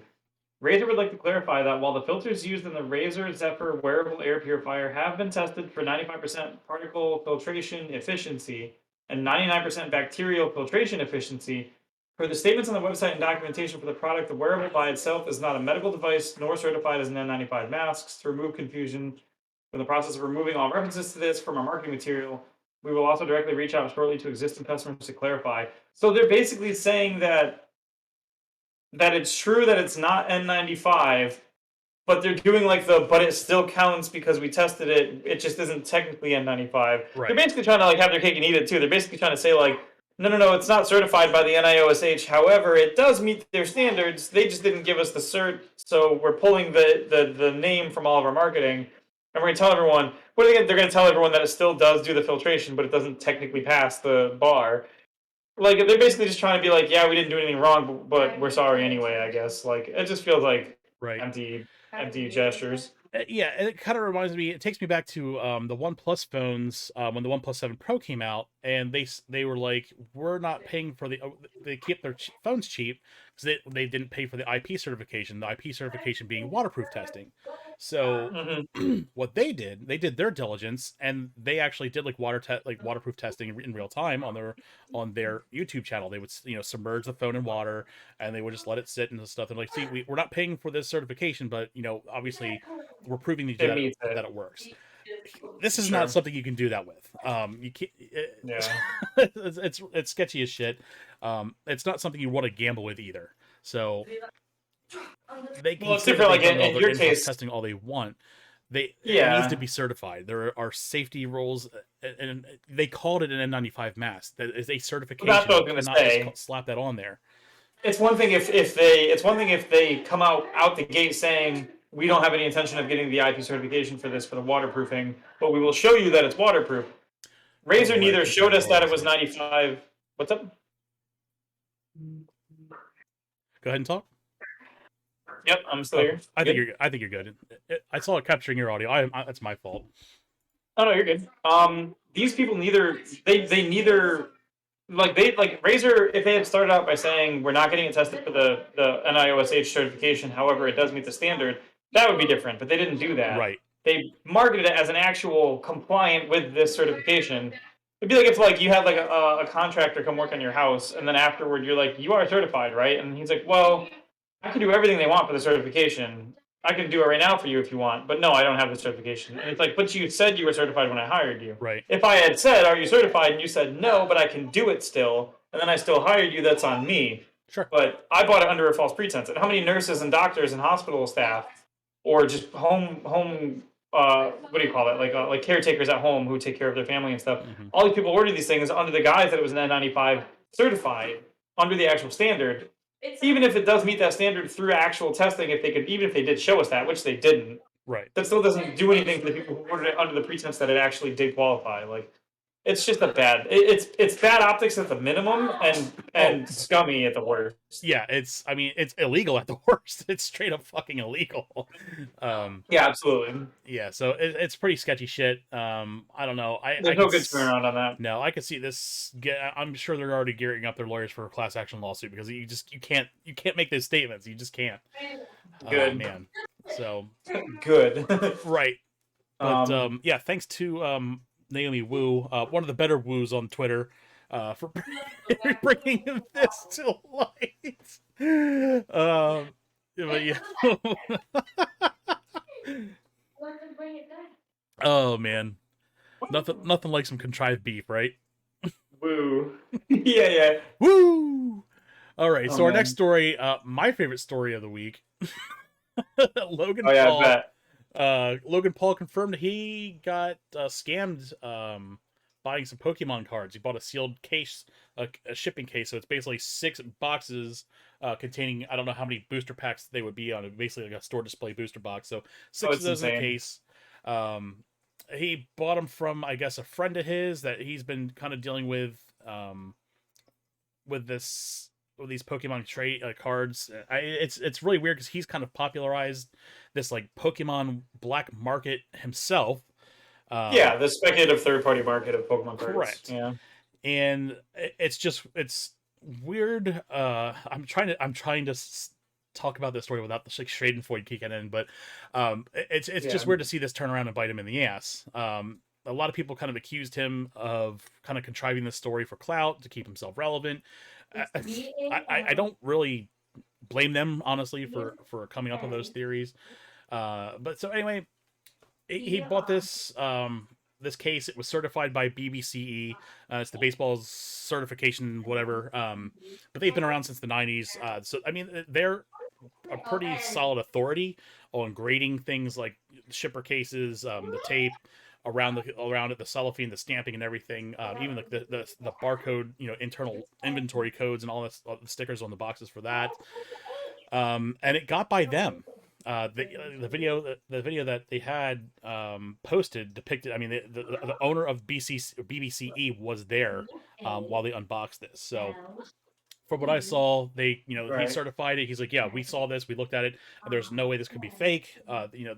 Razer would like to clarify that while the filters used in the Razer Zephyr wearable air purifier have been tested for 95% particle filtration efficiency and 99% bacterial filtration efficiency, per the statements on the website and documentation for the product, the wearable by itself is not a medical device nor certified as an N95 masks. To remove confusion, in the process of removing all references to this from our marketing material, we will also directly reach out shortly to existing customers to clarify. So they're basically saying that it's true that it's not N95, but they're doing like but it still counts because we tested it. It just isn't technically N95. They're right, basically trying to like have their cake and eat it too. They're basically trying to say like, no, no, no, it's not certified by the NIOSH. However, it does meet their standards. They just didn't give us the cert, so we're pulling the name from all of our marketing, and we're gonna tell everyone. What are they? They're gonna tell everyone that it still does do the filtration, but it doesn't technically pass the bar. Like they're basically just trying to be like, yeah, we didn't do anything wrong, but we're sorry anyway. I guess like it just feels like right. empty gestures. Yeah, and it kind of reminds me. It takes me back to the One Plus phones when the One Plus 7 Pro came out, and they were like, "We're not paying for the." They keep their phones cheap because they didn't pay for the IP certification. The IP certification being waterproof testing. So Hmm. what they did their diligence, and they actually did like waterproof testing in real time on their YouTube channel. They would submerge the phone in water, and they would just let it sit and stuff. And like, see, we're not paying for this certification, but obviously we're proving It that meets it. it works. This is not Sure. something you can do that with. You can't. Yeah. It's sketchy as shit. It's not something you want to gamble with either. So they Well, can it's say that different. they've Like done all in their your in-house case, testing all they want. It needs to yeah. be certified. There are safety rules, and they called it an N95 mask. That is a That's certification. what I You was gonna cannot just say. slap that on there. It's one thing if they come out the gate saying we don't have any intention of getting the IP certification for this for the waterproofing, but we will show you that it's waterproof. I don't know Razer why I neither keep hearing showed us that it was voices. 95. What's up? Go ahead and talk. Yep, I'm still Okay, here. You good? I think you're good. I saw it capturing your audio. That's my fault. Oh no, you're good. These people neither they neither like Razer, if they had started out by saying we're not getting it tested for the NIOSH certification, however it does meet the standard, that would be different. But they didn't do that. Right. They marketed it as an actual compliant with this certification, It'd be like if like you had like a contractor come work on your house, and then afterward you're like, you are certified, right? And he's like, well, I can do everything they want for the certification. I can do it right now for you if you want, but no, I don't have the certification. And it's like, but you said you were certified when I hired you. Right. If I had said, are you certified? And you said no, but I can do it still, and then I still hired you, that's on me. Sure. But I bought it under a false pretense. And how many nurses and doctors and hospital staff, or just home what do you call it, like caretakers at home who take care of their family and stuff, Mm-hmm. all these people ordered these things under the guise that it was an N95 certified under the actual standard, even if it does meet that standard through actual testing. If they could, even if they did show us that, which they didn't, Right. that still doesn't do anything for the people who ordered it under the pretense that it actually did qualify. Like, it's just a bad. It's bad optics at the minimum, and scummy at the worst. Yeah, I mean, it's illegal at the worst. It's straight up fucking illegal. Yeah, absolutely. Yeah, so it's pretty sketchy shit. I don't know. There's no good turnaround on that. No, I could see this. I'm sure they're already gearing up their lawyers for a class action lawsuit because you can't make those statements. You just can't. Good. Man. So good. right. But yeah, thanks to Naomi Wu, one of the better Woos on Twitter, for bringing this to light. But yeah. Oh man, nothing like some contrived beef, right? Woo. yeah. Woo. All right, so our man. next story, my favorite story of the week. Logan Oh yeah, Paul. I bet. Logan Paul confirmed he got scammed buying some Pokemon cards. He bought a sealed case, a shipping case. So it's basically 6 boxes containing, I don't know how many booster packs they would be on it. Basically like a store display booster box. So 6 of those insane. in a case. He bought them from, I guess, a friend of his that he's been kind of dealing with these Pokemon trade cards. It's really weird because he's kind of popularized this like Pokemon black market himself. Yeah, the speculative third-party market of Pokemon cards. Correct. Yeah, and it's weird. I'm trying to talk about this story without the like Schadenfreude kicking in, but it's just weird to see this turn around and bite him in the ass. A lot of people kind of accused him of kind of contriving this story for clout to keep himself relevant. I don't really blame them, honestly, for coming up with those theories. But so anyway, he bought this this case. It was certified by BBCE. It's the baseball's certification, whatever. But they've been around since the 90s. So I mean, they're a pretty solid authority on grading things like shipper cases, the tape around it, the cellophane, the stamping, and everything. Even like the barcode, internal inventory codes and all the stickers on the boxes for that. And it got by them. The video that they had posted depicted. I mean, the owner of BBCE was there while they unboxed this. So from what I saw, they he certified it. He's like, yeah, we saw this, we looked at it, and there's no way this could be fake. You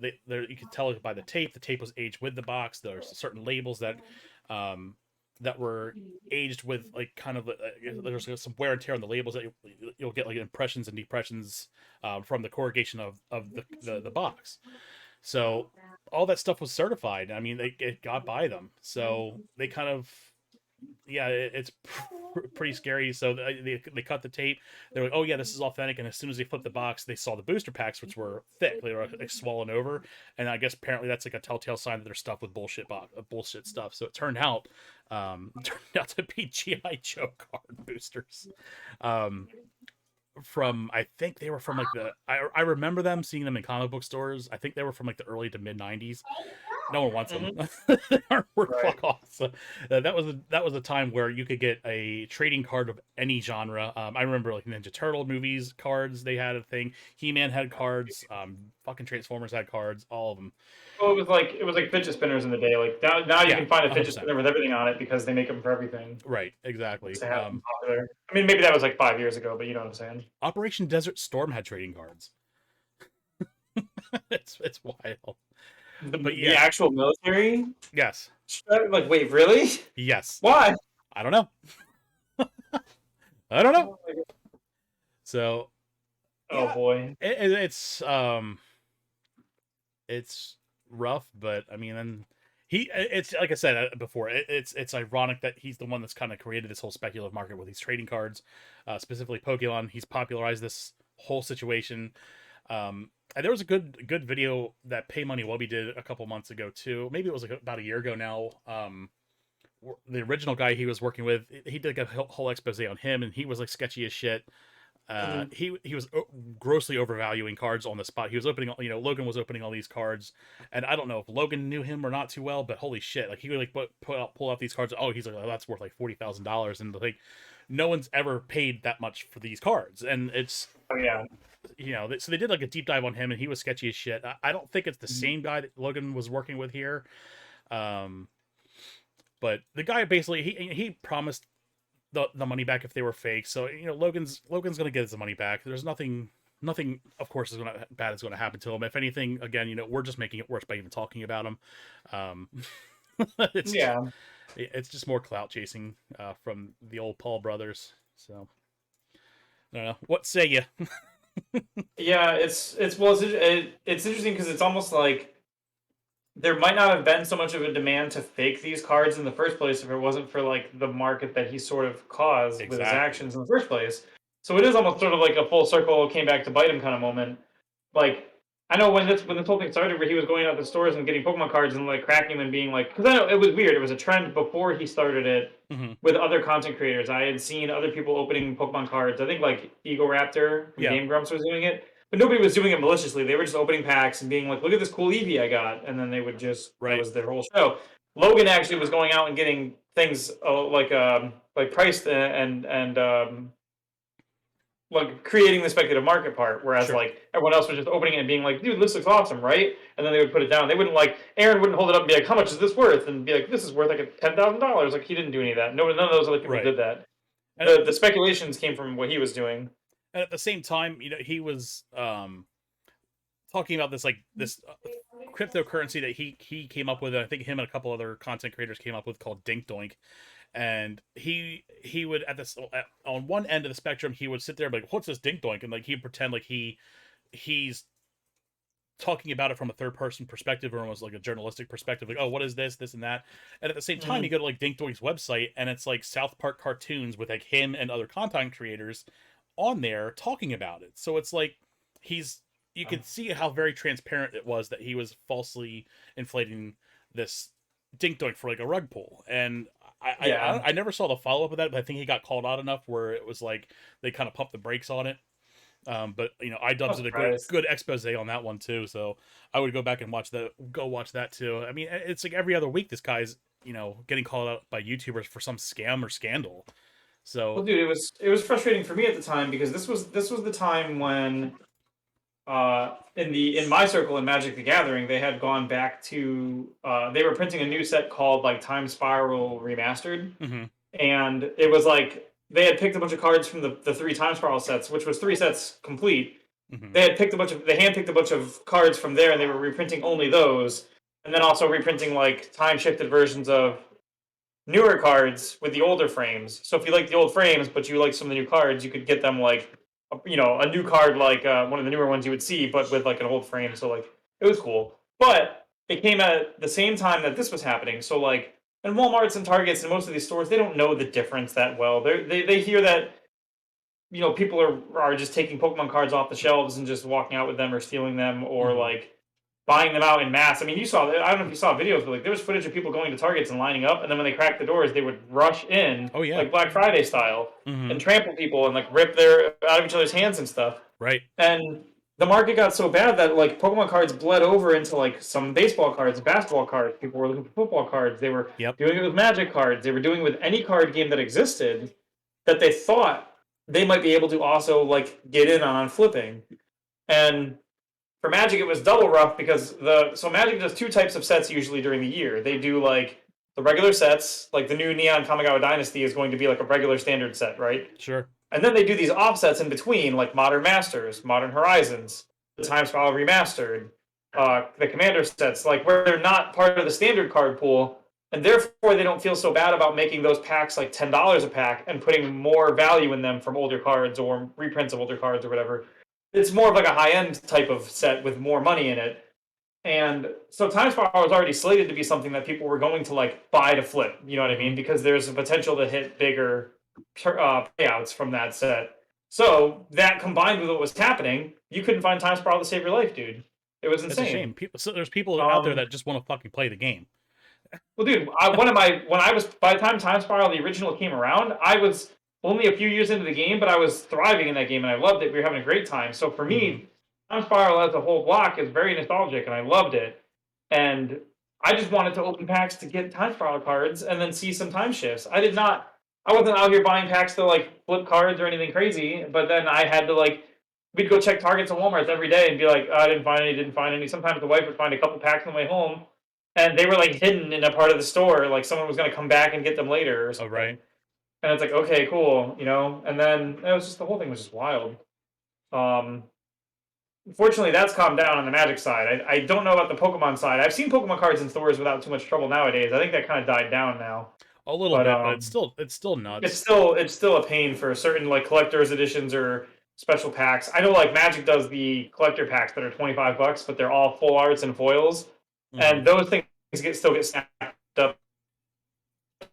could tell by the tape. The tape was aged with the box. There's certain labels that were aged with like kind of there's some wear and tear on the labels that you'll get like impressions and depressions from the corrugation of the box. So all that stuff was certified. I mean, it got by them. So they kind of it's pretty scary. So they cut the tape. They're like, oh yeah, this is authentic. And as soon as they flipped the box, they saw the booster packs, which were thick. They were like swollen over. And I guess apparently that's like a telltale sign that they're stuffed with bullshit stuff. So it turned out to be GI Joe card boosters. I think they were from like I remember them seeing them in comic book stores. I think they were from like the early to mid 90s. No one wants them. Fuck off. So, that was a time where you could get a trading card of any genre. I remember like Ninja Turtle movies cards. They had a thing. He-Man had cards. Fucking Transformers had cards. All of them. Well, it was like fidget spinners in the day. Like now you can find a fidget 100%. Spinner with everything on it because they make them for everything. Right. Exactly. To have them popular. I mean, maybe that was like 5 years ago, but you know what I'm saying. Operation Desert Storm had trading cards. it's wild. The actual military? Yes. Like, wait, really? Yes. Why? I don't know. I don't know. So. Oh boy. It's rough, but I mean, It's like I said before. It's ironic that he's the one that's kind of created this whole speculative market with these trading cards, specifically Pokemon. He's popularized this whole situation. And there was a good video that Pay Money Wubby did a couple months ago too. Maybe it was like about a year ago now. The original guy he was working with, he did like a whole expose on him, and he was like sketchy as shit. Mhm. He was grossly overvaluing cards on the spot. He was opening, Logan was opening all these cards, and I don't know if Logan knew him or not too well, but holy shit, like he would like pull out these cards. Oh, he's like, oh, that's worth like $40,000, and like no one's ever paid that much for these cards, and it's Oh yeah. so they did like a deep dive on him, and he was sketchy as shit. I don't think it's the Mhm. same guy that Logan was working with here, um, but the guy basically he promised the money back if they were fake. So Logan's gonna get his money back. There's nothing of course bad is gonna happen to him. If anything, again, we're just making it worse by even talking about him. Um, it's Yeah. it's just more clout chasing from the old Paul brothers. So I don't know. What say you? Yeah, it's interesting because it's almost like there might not have been so much of a demand to fake these cards in the first place if it wasn't for like the market that he sort of caused with his Exactly. actions in the first place. So it is almost sort of like a full circle came back to bite him kind of moment. Like I know when this whole thing started, where he was going out to stores and getting Pokemon cards and like cracking them, and being like, because I know it was weird. It was a trend before he started it Hmm. with other content creators. I had seen other people opening Pokemon cards. I think like Eagle Raptor from Yeah. Game Grumps was doing it, but nobody was doing it maliciously. They were just opening packs and being like, "Look at this cool Eevee I got," and then they would just that Right. was their whole show. Logan actually was going out and getting things like priced and like creating the speculative market part, whereas Sure. like everyone else was just opening it and being like, "Dude, this looks awesome, right?" And then they would put it down. They wouldn't like Aaron wouldn't hold it up and be like, "How much is this worth?" And be like, "This is worth like $10,000." Like he didn't do any of that. No, none of those other people Right. did that. And The speculations came from what he was doing. and at the same time, he was talking about this cryptocurrency that he came up with. I think him and a couple other content creators came up with, called Dink Doink. And he would on one end of the spectrum, he would sit there and be like, "What's this Dink Doink?" And like he'd pretend like he's talking about it from a third person perspective, or almost like a journalistic perspective, like, "Oh, what is this and that." And at the same time, you Mhm. go to like Dink Doink's website, and it's like South Park cartoons with like him and other content creators on there talking about it. So it's like he's you could see how very transparent it was that he was falsely inflating this Dink Doink for like a rug pull. And Yeah. I never saw the follow up of that, but I think he got called out enough where it was like they kind of pumped the brakes on it. But I'm iDubbbz did a surprised. good expose on that one too, so I would go back and watch that too. I mean, it's like every other week this guy's getting called out by YouTubers for some scam or scandal. Well, So dude, it was frustrating for me at the time because this was the time when in my circle in Magic the Gathering, they had gone back to they were printing a new set called like Time Spiral Remastered, mhm, and it was like they had picked a bunch of cards from the three Time Spiral sets, which was three sets complete. mhm, They handpicked a bunch of cards from there, and they were reprinting only those, and then also reprinting like time shifted versions of newer cards with the older frames. So if you like the old frames, but you like some of the new cards, you could get them like a new card like one of the newer ones you would see, but with like an old frame. So like it was cool, but it came at the same time that this was happening. So like in WalMarts and Targets and most of these stores, they don't know the difference that well. They hear that people are just taking Pokemon cards off the shelves and just walking out with them or stealing them or mhm. like buying them out in mass. I mean, you saw I don't know if you saw videos, but like there was footage of people going to Targets and lining up, and then when they cracked the doors, they would rush in Oh yeah. like Black Friday style and Mhm. trample people and like rip their out of each other's hands and stuff. Right. And the market got so bad that like Pokemon cards bled over into like some baseball cards, basketball cards. People were looking for football cards. They were Yep. doing it with Magic cards. They were doing it with any card game that existed that they thought they might be able to also like get in on flipping. And for Magic, it was double rough because Magic does two types of sets usually during the year. They do like the regular sets, like the new Neon Kamigawa Dynasty is going to be like a regular standard set, right? Sure. And then they do these offsets in between, like Modern Masters, Modern Horizons, the Time Spiral Remastered, the Commander sets, like where they're not part of the standard card pool, and therefore they don't feel so bad about making those packs like $10 a pack and putting more value in them from older cards or reprints of older cards or whatever. It's more of like a high end type of set with more money in it. And so Time Spiral was already slated to be something that people were going to like buy to flip. You know what I mean? Because there's a potential to hit bigger payouts from that set. So that combined with what was happening, you couldn't find Time Spiral to save your life, dude. It was It's a insane. shame. There's people out there Um, that just want to fucking play the game. well, dude, when I was by the time Time Spiral the original came around, I was only a few years into the game, but I was thriving in that game and I loved it. We were having a great time. So for Mm-hmm. me, Time Spiral as a whole block is very nostalgic, and I loved it. And I just wanted to open packs to get Time Spiral cards and then see some time shifts. I did not. I wasn't out here buying packs to like flip cards or anything crazy. But then I had to like we'd go check Targets and WalMarts every day and be like, oh, I didn't find any, didn't find any. Sometimes the wife would find a couple packs on the way home, and they were like hidden in a part of the store, like someone was going to come back and get them later or Oh, something. right. And it's like, okay, cool, you know. And then it was just the whole thing was just wild. Um, Fortunately, that's calmed down on the Magic side. I don't know about the Pokemon side. I've seen Pokemon cards in stores without too much trouble nowadays. I think that kind of died down now. A little But bit, but it's still nuts. it's still a pain for certain like collector's editions or special packs. I know like Magic does the collector packs that are $25, but they're all full arts and foils, Mm-hmm. and those things still get snapped up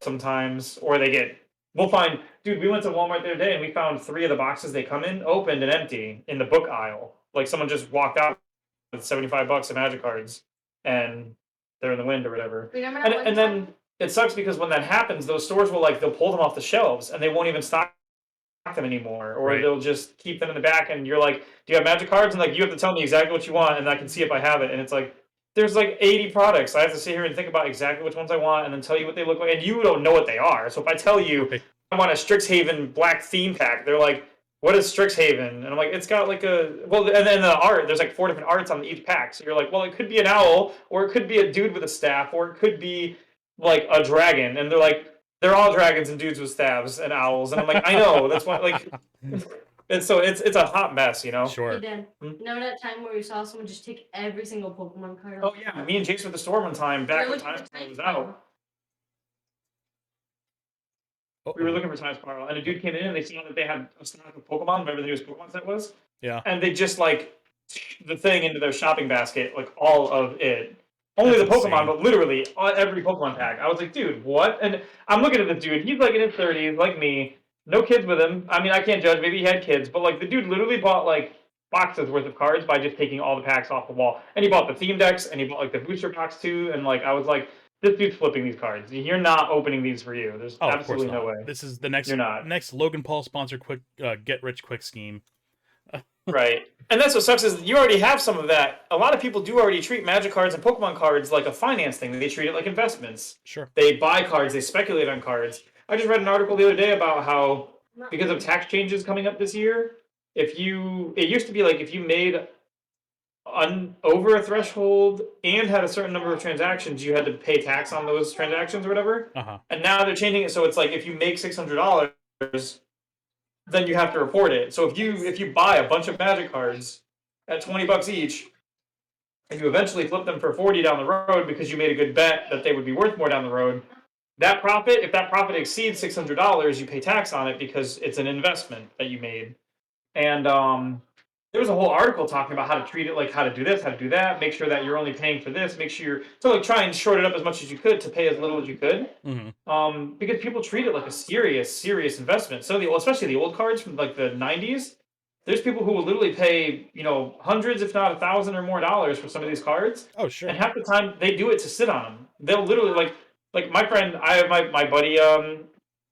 sometimes, or they get. We'll find, dude. We went to Walmart the other day and we found 3 of the boxes they come in opened and empty in the book aisle. Like someone just walked out with $75 of Magic cards, and they're in the wind or whatever. Remember And that one and time? then it sucks because when that happens, those stores will like they'll pull them off the shelves and they won't even stock them anymore, or Right. they'll just keep them in the back. And you're like, "Do you have Magic cards?" And like, you have to tell me exactly what you want, and I can see if I have it. And it's like, there's like 80 products. I have to sit here and think about exactly which ones I want, and then tell you what they look like. And you don't know what they are. So if I tell you Right. I want a Strixhaven black theme pack, they're like, "What is Strixhaven?" And I'm like, "It's got like a well." And then the art, there's like 4 different arts on each pack. So you're like, "Well, it could be an owl, or it could be a dude with a staff, or it could be like a dragon." And they're like, "They're all dragons and dudes with staves and owls." And I'm like, "I know. That's why." Like, and so it's a hot mess, you know. Hey Sure. Dan, Hmm? remember that time where we saw someone just take every single Pokemon card? Oh yeah, me and Jason went to the store one time back We were when looking Time for Spiral was Time out. We were Uh-oh. looking for Time Spiral, and a dude came in and they saw that they had a stock of Pokemon, whatever the newest Pokemon set was, Yeah. and they just like the thing into their shopping basket, like all of it. Only That's the Pokemon, insane. but literally every Pokemon pack. I was like, dude, what? And I'm looking at this dude. He's like in his 30s, like me. No kids with him. I mean, I can't judge. Maybe he had kids, but like the dude literally bought like boxes worth of cards by just taking all the packs off the wall. And he bought the theme decks, and he bought like the booster box too. And like I was like, this dude's flipping these cards. You're not opening these for you. There's Oh, of course absolutely no not. way. This is the You're not. next Logan Paul sponsored quick get rich quick scheme. Right. And that's what sucks is you already have some of that. A lot of people do already treat Magic cards and Pokemon cards like a finance thing. They treat it like investments. Sure. They buy cards, they speculate on cards. I just read an article the other day about how because of tax changes coming up this year, if you it used to be like if you made over a threshold and had a certain number of transactions, you had to pay tax on those transactions or whatever. Uh-huh. And now they're changing it so it's like if you make $600, then you have to report it. So if you buy a bunch of Magic cards at $20 each, and you eventually flip them for 40 down the road because you made a good bet that they would be worth more down the road, that profit, if that profit exceeds $600, you pay tax on it because it's an investment that you made. And there was a whole article talking about how to treat it, like how to do this, how to do that, make sure that you're only paying for this, make sure you're so like try and short it up as much as you could to pay as little as you could. Because people treat it like a serious investment. So especially the old cards from like the 90s, there's people who will literally pay, hundreds, if not 1,000 or more dollars for some of these cards. Oh, sure. And half the time they do it to sit on them. They'll literally like my friend, I have my buddy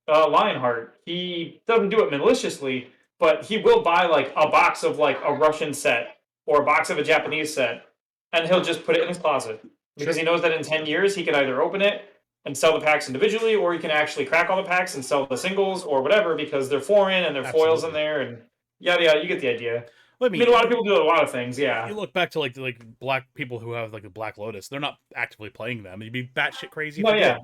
Lionheart. He doesn't do it maliciously, but he will buy like a box of like a Russian set or a box of a Japanese set, and he'll just put it in his closet because he knows that in 10 years he can either open it and sell the packs individually, or he can actually crack all the packs and sell the singles or whatever because they're foreign and they're foils in there and yada yada. You get the idea. Well, I mean, a lot of people do a lot of things. You Yeah. look back to like black people who have like the Black Lotus. They're not actively playing them. You'd be batshit crazy if No, you yeah, did.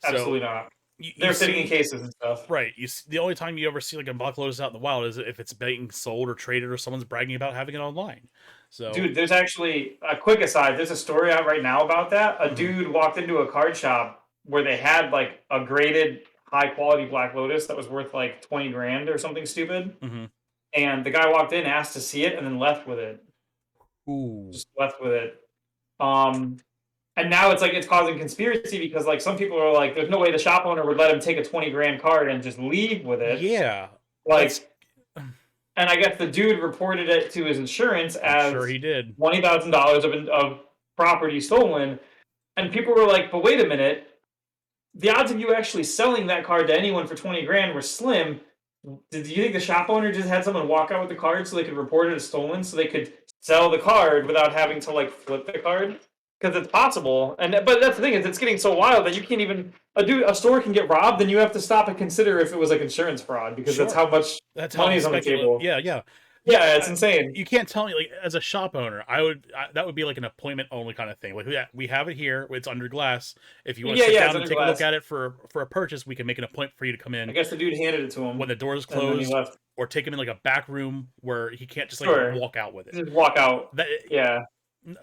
absolutely So not. you They're sitting see, in cases and stuff. right? The only time you ever see like a Black Lotus out in the wild is if it's being sold or traded or someone's bragging about having it online. So, Dude, there's actually a quick aside. There's a story out right now about that. A Mhm. dude walked into a card shop where they had like a graded high quality Black Lotus that was worth like 20 grand or something stupid. Mhm. And the guy walked in, asked to see it, and then left with it. Ooh, Just left with it. And now it's like it's causing conspiracy because like some people are like, there's no way the shop owner would let him take a 20 grand card and just leave with it. Yeah. Like, and I guess the dude reported it to his insurance as sure he did. $20,000 of property stolen. And people were like, but wait a minute. The odds of you actually selling that card to anyone for 20 grand were slim. Did you think the shop owner just had someone walk out with the card so they could report it as stolen so they could sell the card without having to like flip the card? Because it's possible. But that's the thing, is it's getting so wild that you can't even a store can get robbed and you have to stop and consider if it was like insurance fraud, because that's how much money is on the table. Yeah. Yeah, it's insane. You can't tell me, like, as a shop owner, that would be like an appointment only kind of thing. Like, yeah, we have it here. It's under glass. If you want to sit down and take a look at it for a purchase, we can make an appointment for you to come in. I guess the dude handed it to him when the doors closed, or take him in like a back room where he can't just like walk out with it. Just walk out. Yeah.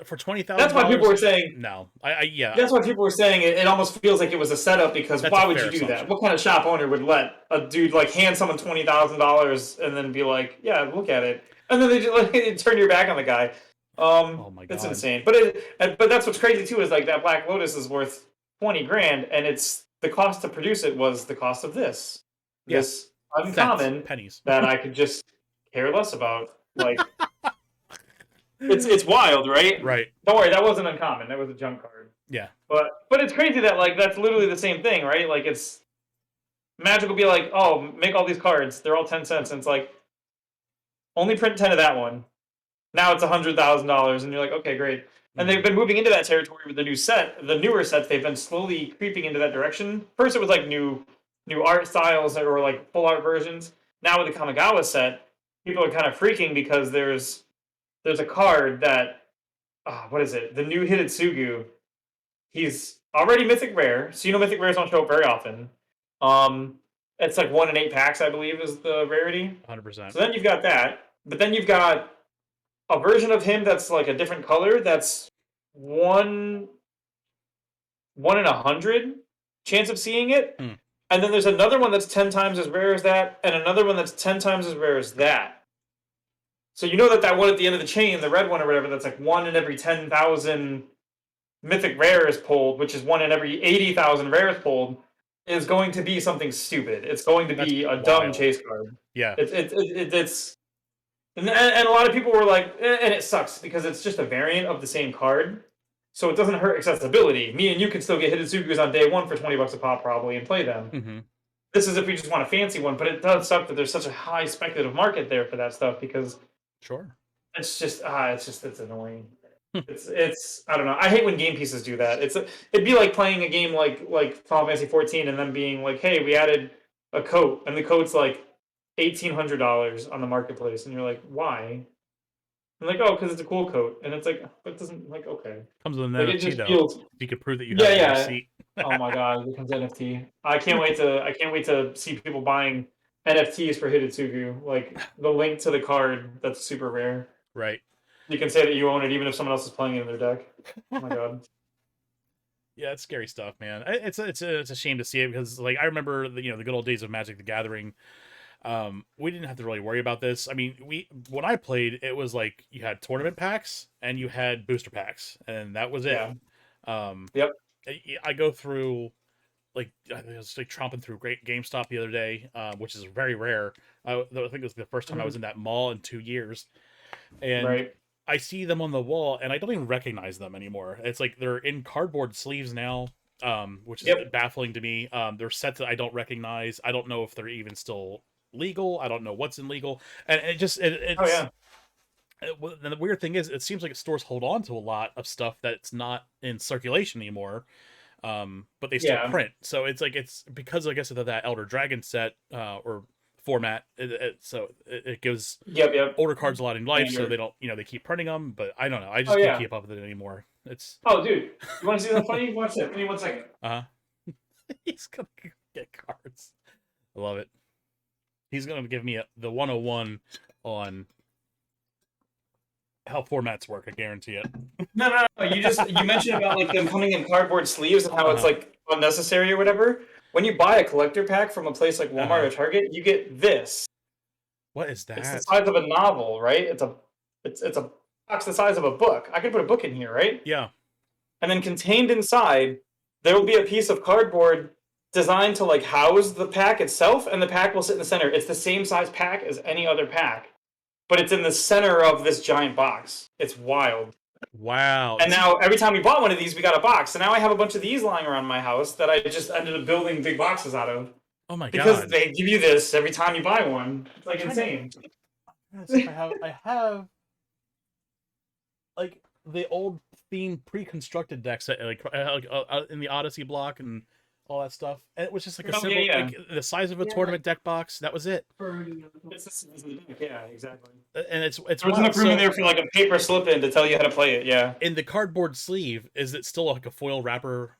For $20,000. That's why people were saying no. That's why people were saying it almost feels like it was a setup, because why would you do that? What kind of shop owner would let a dude like hand someone $20,000 and then be like, yeah, look at it, and then they just like turn your back on the guy? Oh my god, it's insane. But that's what's crazy too, is like that Black Lotus is worth 20 grand, and it's the cost to produce it was the cost of this uncommon pennies that I could just care less about. Like. It's wild, right? Right. Don't worry, that wasn't uncommon. That was a junk card. Yeah. But it's crazy that like that's literally the same thing, right? Like it's Magic will be like, oh, make all these cards. They're all 10 cents, and it's like only print 10 of that one. Now it's $100,000, and you're like, okay, great. And they've been moving into that territory with the new set. The newer sets, they've been slowly creeping into that direction. First, it was like new art styles or like full art versions. Now with the Kamigawa set, people are kind of freaking because there's a card that, what is it? The new Hidetsugu. He's already Mythic Rare, so Mythic Rares don't show up very often. It's like 1 in 8 packs, I believe, is the rarity. 100%. So then you've got that, but then you've got a version of him that's like a different color. That's 1 in 100 chance of seeing it. And then there's another one that's 10 times as rare as that, and another one that's 10 times as rare as that. So you know that one at the end of the chain, the red one or whatever, that's like 1 in every 10,000 Mythic Rares pulled, which is 1 in every 80,000 rares pulled, is going to be something stupid. It's going to be a dumb chase card. Yeah. It's and a lot of people were like, and it sucks because it's just a variant of the same card, so it doesn't hurt accessibility. Me and you can still get Hidetsugus on day one for $20 a pop probably and play them. Mm-hmm. This is if we just want a fancy one, but it does suck that there's such a high speculative market there for that stuff, because sure, it's annoying. it's I don't know. I hate when game pieces do that. It'd be like playing a game like Final Fantasy 14 and then being like, hey, we added a coat, and the coat's like $1,800 on the marketplace, and you're like, why? I'm like, oh, because it's a cool coat, and it's like, but it doesn't, like, okay. Comes with an like, NFT though. Feels... You can prove that you have a receipt. Oh my god, it becomes NFT. I can't wait to see people buying NFTs for Hidetsugu, like the link to the card that's super rare. Right. You can say that you own it even if someone else is playing it in their deck. Oh my god. Yeah, it's scary stuff, man. It's a shame to see it, because like I remember the good old days of Magic the Gathering. We didn't have to really worry about this. I mean, when I played, it was like you had tournament packs and you had booster packs, and that was it. Yeah. Yep. I go through, like, I was like tromping through great GameStop the other day, which is very rare. I think it was the first time I was in that mall in 2 years, and I see them on the wall, and I don't even recognize them anymore. It's like they're in cardboard sleeves now, which is baffling to me. They're sets that I don't recognize. I don't know if they're even still legal. I don't know what's illegal, and it's and the weird thing is, it seems like stores hold on to a lot of stuff that's not in circulation anymore, but they still print. So it's like, it's because, I guess, of that Elder Dragon set or format, so it gives older cards a lot in life, so they don't, they keep printing them. But I don't know, I just can't keep up with it anymore. It's dude, you want to see something funny? Watch that. Give me 1 second. He's gonna get cards. I love it. He's gonna give me the 101 on how formats work. I guarantee it. No. You mentioned about like them coming in cardboard sleeves and how it's like unnecessary or whatever. When you buy a collector pack from a place like Walmart or Target, you get this. What is that? It's the size of a novel, right? It's a box the size of a book. I could put a book in here, right? Yeah. and then contained inside, there will be a piece of cardboard designed to like house the pack itself, and the pack will sit in the center. It's the same size pack as any other pack, but it's in the center of this giant box. It's wild. Wow. And now every time we bought one of these, we got a box. So now I have a bunch of these lying around my house that I just ended up building big boxes out of. Oh my Because god. they give you this every time you buy one. It's like insane. I have like the old theme pre-constructed decks that, like in the Odyssey block and all that stuff. And it was just like a simple, like the size of a tournament deck box. That was it. It's the size of the deck. Yeah, exactly. And it's There was enough room in there for like a paper slip-in to tell you how to play it. Yeah. In the cardboard sleeve, is it still like a foil wrapper?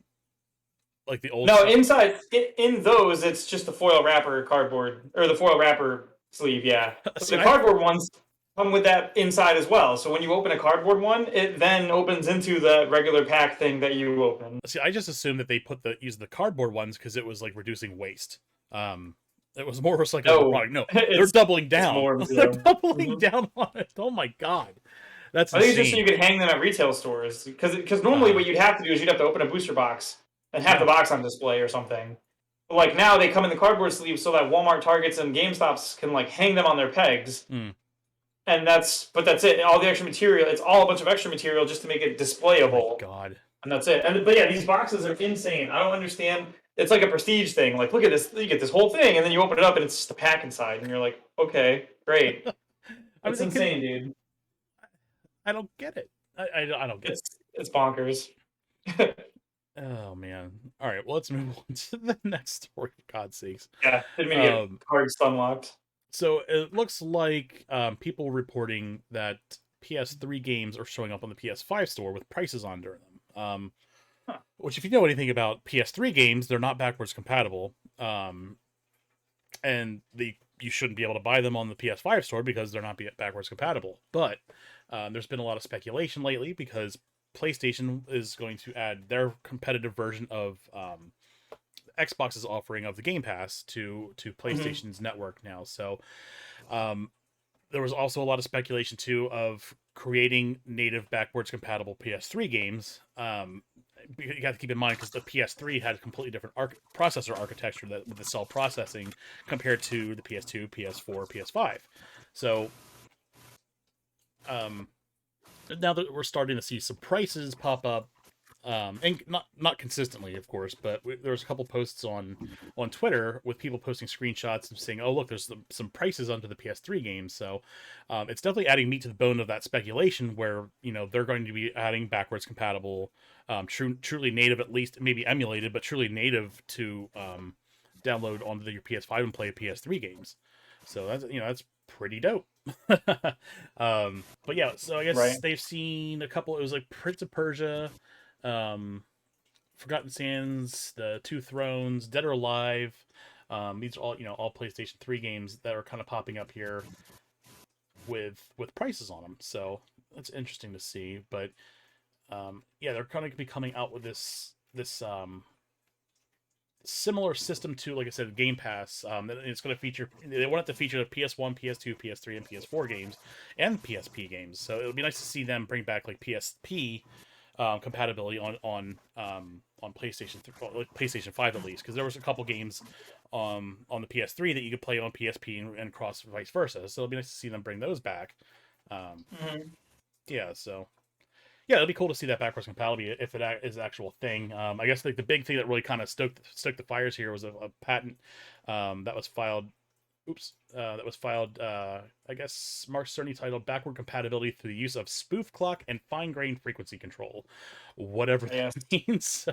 Like the old. No, inside in those, it's just the foil wrapper cardboard or the foil wrapper sleeve. Yeah, See, the cardboard ones come with that inside as well. So when you open a cardboard one, it then opens into the regular pack thing that you open. See, I just assumed that they used the cardboard ones because it was like reducing waste. It was more recyclable product. No, they're doubling down. They're doubling down on it. Oh my god, that's. I think it's just so you could hang them at retail stores because normally what you'd have to do is you'd have to open a booster box and have the box on display or something. But like now they come in the cardboard sleeve so that Walmart, Targets, and GameStops can like hang them on their pegs. And that's it. All the extra material, it's all a bunch of extra material just to make it displayable. Oh my god. And that's it. But yeah, these boxes are insane. I don't understand. It's like a prestige thing. Like, look at this. You get this whole thing, and then you open it up, and it's just a pack inside, and you're like, okay, great. It's insane, dude. I don't get it. I don't get it. It's bonkers. Oh man! All right, well, let's move on to the next story. For God's sakes! Yeah, didn't mean to get cards unlocked. So it looks like people reporting that PS3 games are showing up on the PS5 store with prices under them. Which, if you know anything about PS3 games, they're not backwards compatible, and you shouldn't be able to buy them on the PS5 store because they're not backwards compatible. But there's been a lot of speculation lately because PlayStation is going to add their competitive version of Xbox's offering of the Game Pass to PlayStation's network now. So there was also a lot of speculation too of creating native backwards compatible PS3 games. You got to keep in mind because the PS3 had a completely different processor architecture with the cell processing compared to the PS2, PS4, PS5. So now that we're starting to see some prices pop up, and not consistently, of course, but there was a couple posts on Twitter with people posting screenshots and saying, "Oh, look, there's some prices under the PS3 games." So it's definitely adding meat to the bone of that speculation, where they're going to be adding backwards compatible, truly native, at least maybe emulated, but truly native to download onto your PS5 and play PS3 games. So that's pretty dope. But yeah, so I guess they've seen a couple. It was like Prince of Persia, Forgotten Sands, The Two Thrones, Dead or Alive. These are all PlayStation 3 games that are kind of popping up here with prices on them. So that's interesting to see. But yeah, they're kind of be coming out with this similar system to, like I said, Game Pass. It's going to feature. They want it to feature the PS1, PS2, PS3, and PS4 games, and PSP games. So it'll be nice to see them bring back like PSP compatibility on PlayStation, like PlayStation 5 at least, because there was a couple games on the PS3 that you could play on PSP and cross vice versa. So it'll be nice to see them bring those back. Yeah, so. Yeah, it'll be cool to see that backwards compatibility if it is an actual thing. I guess like the big thing that really kind of stoked the fires here was a patent that was filed. I guess Mark Cerny, titled "Backward Compatibility Through the Use of Spoof Clock and Fine Grained Frequency Control," whatever that means. So,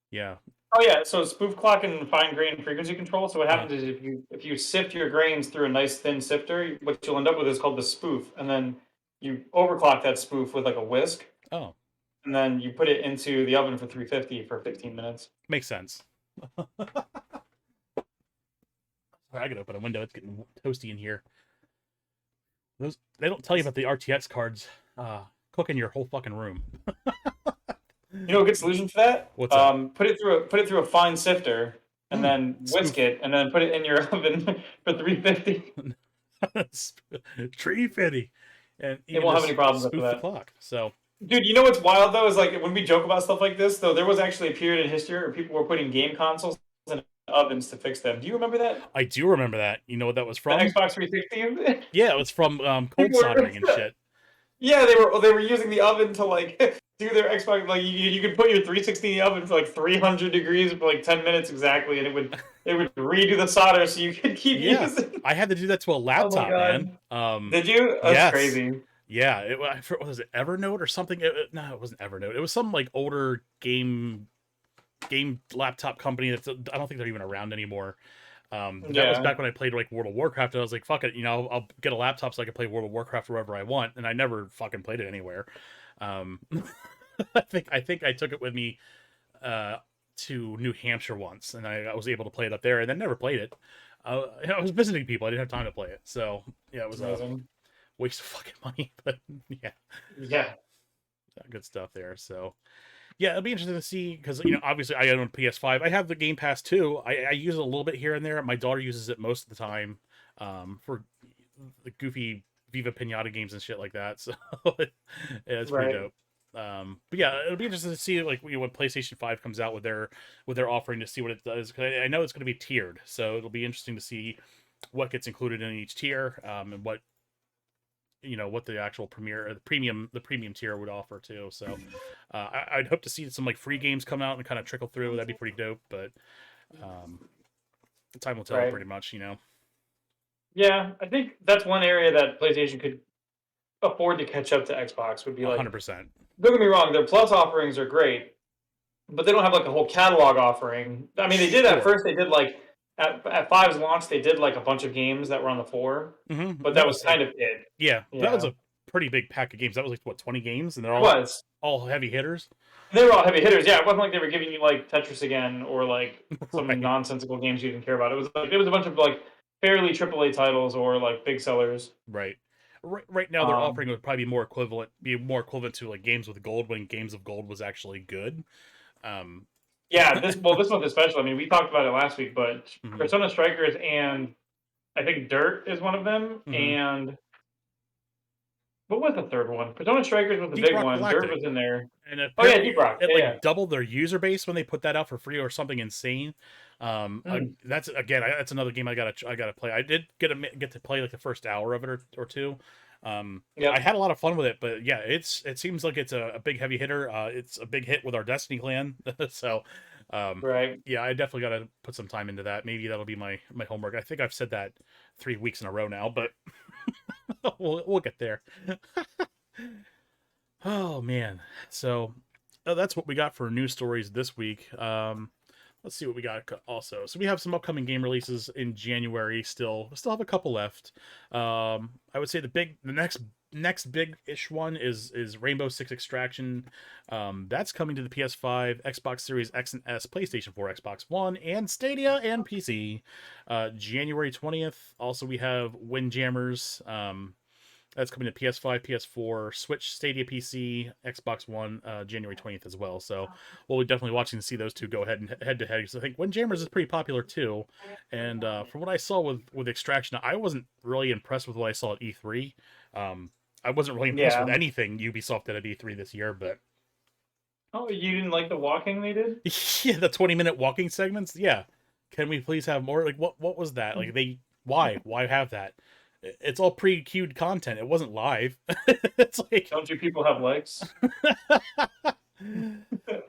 yeah. Oh yeah, so spoof clock and fine grained frequency control. So what happens is if you sift your grains through a nice thin sifter, what you'll end up with is called the spoof, and then you overclock that spoof with like a whisk. Oh. And then you put it into the oven for 350 for 15 minutes. Makes sense. Sorry, I gotta open a window. It's getting toasty in here. They don't tell you about the RTX cards cooking your whole fucking room. You know a good solution for that? What's that? Put it through a fine sifter and then whisk it and then put it in your oven for 350. 350. And it won't have any problems with the that. Clock. So Dude, you know what's wild though is like when we joke about stuff like this, though, there was actually a period in history where people were putting game consoles in ovens to fix them. Do you remember that? I do remember that. You know what that was The from? Xbox 360. Yeah, it was from cold People were, soldering and shit. yeah, they were using the oven to like do their Xbox. Like you could put your 360 in the oven for like 300 degrees for like 10 minutes exactly, and it would redo the solder so you could keep Yeah, using. I had to do that to a Oh my laptop, man. god! Did you? That's Yes. crazy. Yeah, what was it, Evernote or something? No, it wasn't Evernote. It was some like older game laptop company that's I don't think they're even around anymore. That was Yeah. back when I played like World of Warcraft, and I was like, "Fuck it, I'll get a laptop so I can play World of Warcraft wherever I want." And I never fucking played it anywhere. Um, I think I took it with me uh, to New Hampshire once, and I was able to play it up there, and then never played it. I was visiting people; I didn't have time to play it, so yeah, it was a Amazing. waste of fucking money. But yeah, Yeah. good stuff there. So yeah, it'll be interesting to see because obviously I own a PS5. I have the Game Pass too. I use it a little bit here and there. My daughter uses it most of the time for the goofy Viva Pinata games and shit like that. So yeah, it's pretty Right. dope. But yeah, it'll be interesting to see like when PlayStation 5 comes out with their offering to see what it does. 'Cause I know it's going to be tiered, so it'll be interesting to see what gets included in each tier, and what the actual the premium tier would offer too. So I'd hope to see some like free games come out and kind of trickle through. That'd be pretty dope. But um, time will tell, Right. pretty much. Yeah, I think that's one area that PlayStation could afford to catch up to Xbox would be like, 100%. don't get me wrong, their Plus offerings are great, but they don't have like a whole catalog offering. I mean, they did at Sure. first. They did like at Five's launch, they did like a bunch of games that were on the four, but that That was was kind of it. yeah. That was Yeah, a pretty big pack of games. That was like what 20 games, and they're it was. all heavy hitters. They were all heavy hitters. Yeah, it wasn't like they were giving you like Tetris again or like some Right. nonsensical games you didn't care about. It was a bunch of like fairly AAA titles or like big sellers. Right. Right now, their Um, offering would probably be more equivalent to like games with gold when games of gold was actually good. Um, Yeah, this month especially. I mean, we talked about it last week, but mhm. Persona Strikers and I think Dirt is one of them. Mhm. And what was the third one? Persona Strikers was the Deep big Rock one. Dirt Galactic, was in there. and Oh yeah, apparently Deep Rock. it Yeah, yeah. like doubled their user base when they put that out for free or something insane. Mm, That's again, that's another game I gotta play. I did get to play like the first hour of it or two. I yep. had a lot of fun with it, but yeah, it seems like it's a big heavy hitter. It's a big hit with our Destiny clan, so um, Right. yeah, I definitely got to put some time into that. Maybe that'll be my homework. I think I've said that 3 weeks in a row now, but we'll get there. Oh man, so that's what we got for news stories this week. Let's see what we got also. So we have some upcoming game releases in January. Still have a couple left. I would say the next big-ish one is Rainbow Six Extraction. That's coming to the PS5, Xbox Series X and S, PlayStation 4, Xbox One, and Stadia and PC. January 20th. Also, we have Windjammers. That's coming to PS5, PS4, Switch, Stadia PC, Xbox One, January 20th as well. So we'll be definitely watching to see those two go ahead and head to head. Because I think Windjammers is pretty popular too. And from what I saw with Extraction, I wasn't really impressed with what I saw at E3. I wasn't really impressed with Yeah. anything Ubisoft did at E3 this year, but Oh, you didn't like the walking they did? yeah, the 20-minute walking segments. Yeah, can we please have more? Like, what was that? Like, why have that? It's all pre-queued content. It wasn't live. It's like, Don't you people have legs?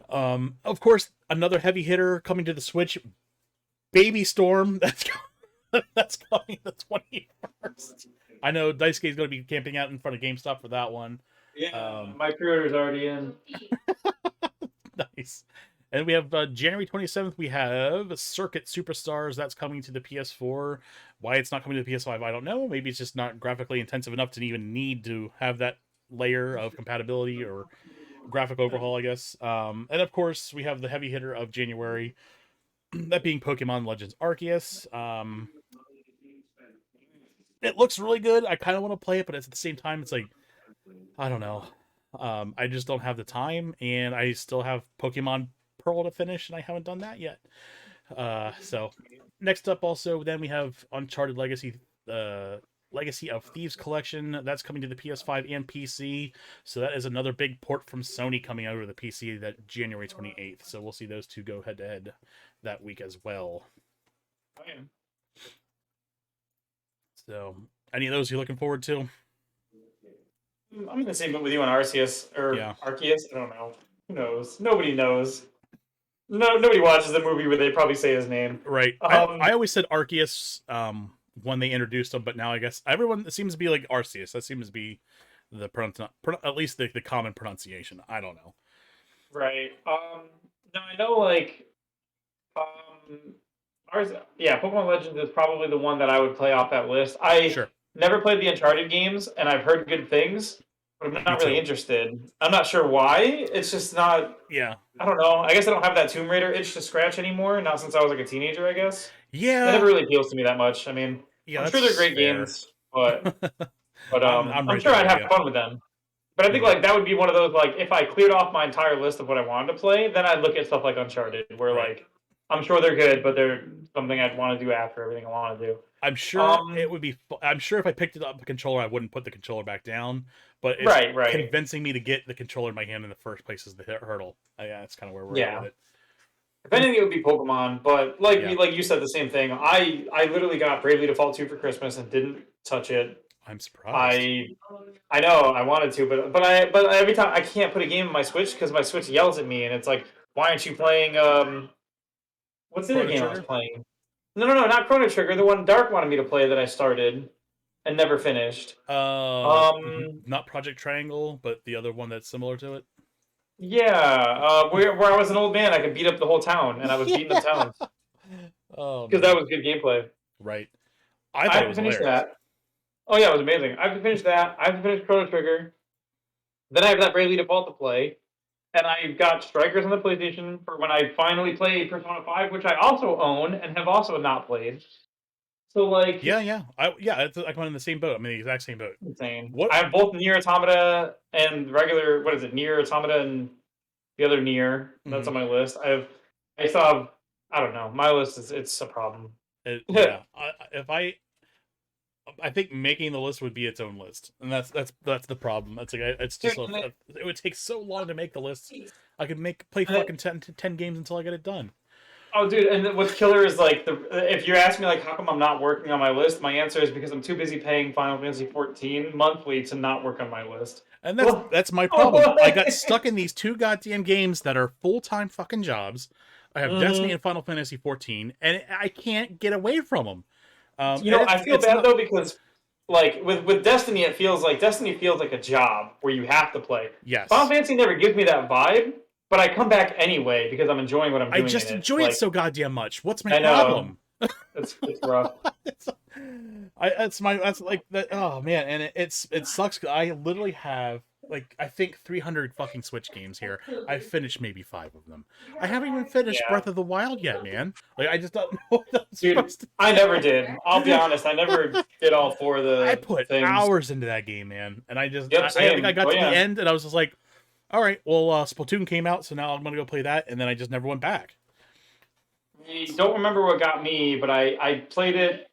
of course, another heavy hitter coming to the Switch, Baby Storm. That's coming the 21st. I know Daisuke is going to be camping out in front of GameStop for that one. Yeah, my pre-order's already in. Nice. And we have January 27th, we have Circuit Superstars. That's coming to the PS4. Why it's not coming to the PS5, I don't know. Maybe it's just not graphically intensive enough to even need to have that layer of compatibility or graphic overhaul, I guess. And of course, we have the heavy hitter of January, that being Pokemon Legends Arceus. It looks really good. I kind of want to play it, but at the same time, it's like, I don't know. I just don't have the time, and I still have Pokemon Pearl to finish, and I haven't done that yet. So next up, also, then we have Uncharted Legacy Legacy of Thieves collection. That's coming to the PS5 and PC. So that is another big port from Sony coming out of the PC that January 28th. So we'll see those two go head to head that week as well. Okay. So any of those you're looking forward to? I'm in the same boat with you on Arceus or Yeah. Arceus. I don't know. Who knows? Nobody knows. No, nobody watches the movie where they probably say his name. Right. I always said Arceus when they introduced him, but now I guess everyone seems to be like Arceus. That seems to be the at least the common pronunciation. I don't know. Right. No, I know like ours. Yeah, Pokemon Legends is probably the one that I would play off that list. I Sure. never played the Uncharted games, and I've heard good things, but I'm not really interested. I'm not sure why. It's just not. Yeah. I don't know. I guess I don't have that Tomb Raider itch to scratch anymore. Not since I was like a teenager, I guess. Yeah. That never really appeals to me that much. I mean, Yeah, I'm sure they're great fair. games, but I'm right sure there I'd with have you. fun with them. But I think like that would be one of those like if I cleared off my entire list of what I wanted to play, then I'd look at stuff like Uncharted, where Right. like I'm sure they're good, but they're something I'd want to do after everything I want to do. I'm sure it would be. I'm sure if I picked it up a controller, I wouldn't put the controller back down. But it's right. convincing me to get the controller in my hand in the first place is the hurdle. Yeah, that's kind of where we're at with it. If anything, it would be Pokemon, but like Yeah. like you said, the same thing. I literally got Bravely Default 2 for Christmas and didn't touch it. I'm surprised. I know I wanted to, but every time I can't put a game on my Switch because my Switch yells at me and it's like, why aren't you playing what's the other Chrono game I was Trigger? playing? No, not Chrono Trigger. The one Dark wanted me to play that I started and never finished. Not Project Triangle, but the other one that's similar to it. Yeah, where I was an old man, I could beat up the whole town, and I was beating up towns. Oh, because that was good gameplay. Right. I have to finish that. Oh yeah, it was amazing. I have to finish that. I have to finish Chrono Trigger. Then I have that Bravely Default to play. And I've got Strikers on the PlayStation for when I finally play Persona 5, which I also own and have also not played. So like Yeah. I'm in the same boat. I'm in the exact same boat. Insane. What? I have both Nier Automata and regular Nier Automata and the other Nier. That's on my list. I still have I don't know. My list it's a problem. Yeah. I think making the list would be its own list, and that's the problem. It's like it's just it would take so long to make the list. I could play fucking 10 games until I get it done. Oh, dude! And what's killer is like if you ask me like how come I'm not working on my list, my answer is because I'm too busy paying Final Fantasy 14 monthly to not work on my list. And that's my problem. I got stuck in these two goddamn games that are full-time fucking jobs. I have Destiny and Final Fantasy 14, and I can't get away from them. I feel bad though because like with Destiny, Destiny feels like a job where you have to play. Yes. Final Fantasy never gives me that vibe, but I come back anyway because I'm enjoying what I'm doing. I just enjoy it so goddamn much. What's my I know. problem? It's rough. That's like that. Oh man, and it sucks. I literally have like I think 300 fucking Switch games here. I finished maybe 5 of them. I haven't even finished Breath of the Wild yet, man. Like I just don't know what Dude, I never did. I'll be honest. I never did all 4 of the. I put things. hours into that game, man, and I just Yep, I think I got to the end, and I was just like, all right, well, Splatoon came out, so now I'm gonna go play that, and then I just never went back. I don't remember what got me, but I played it.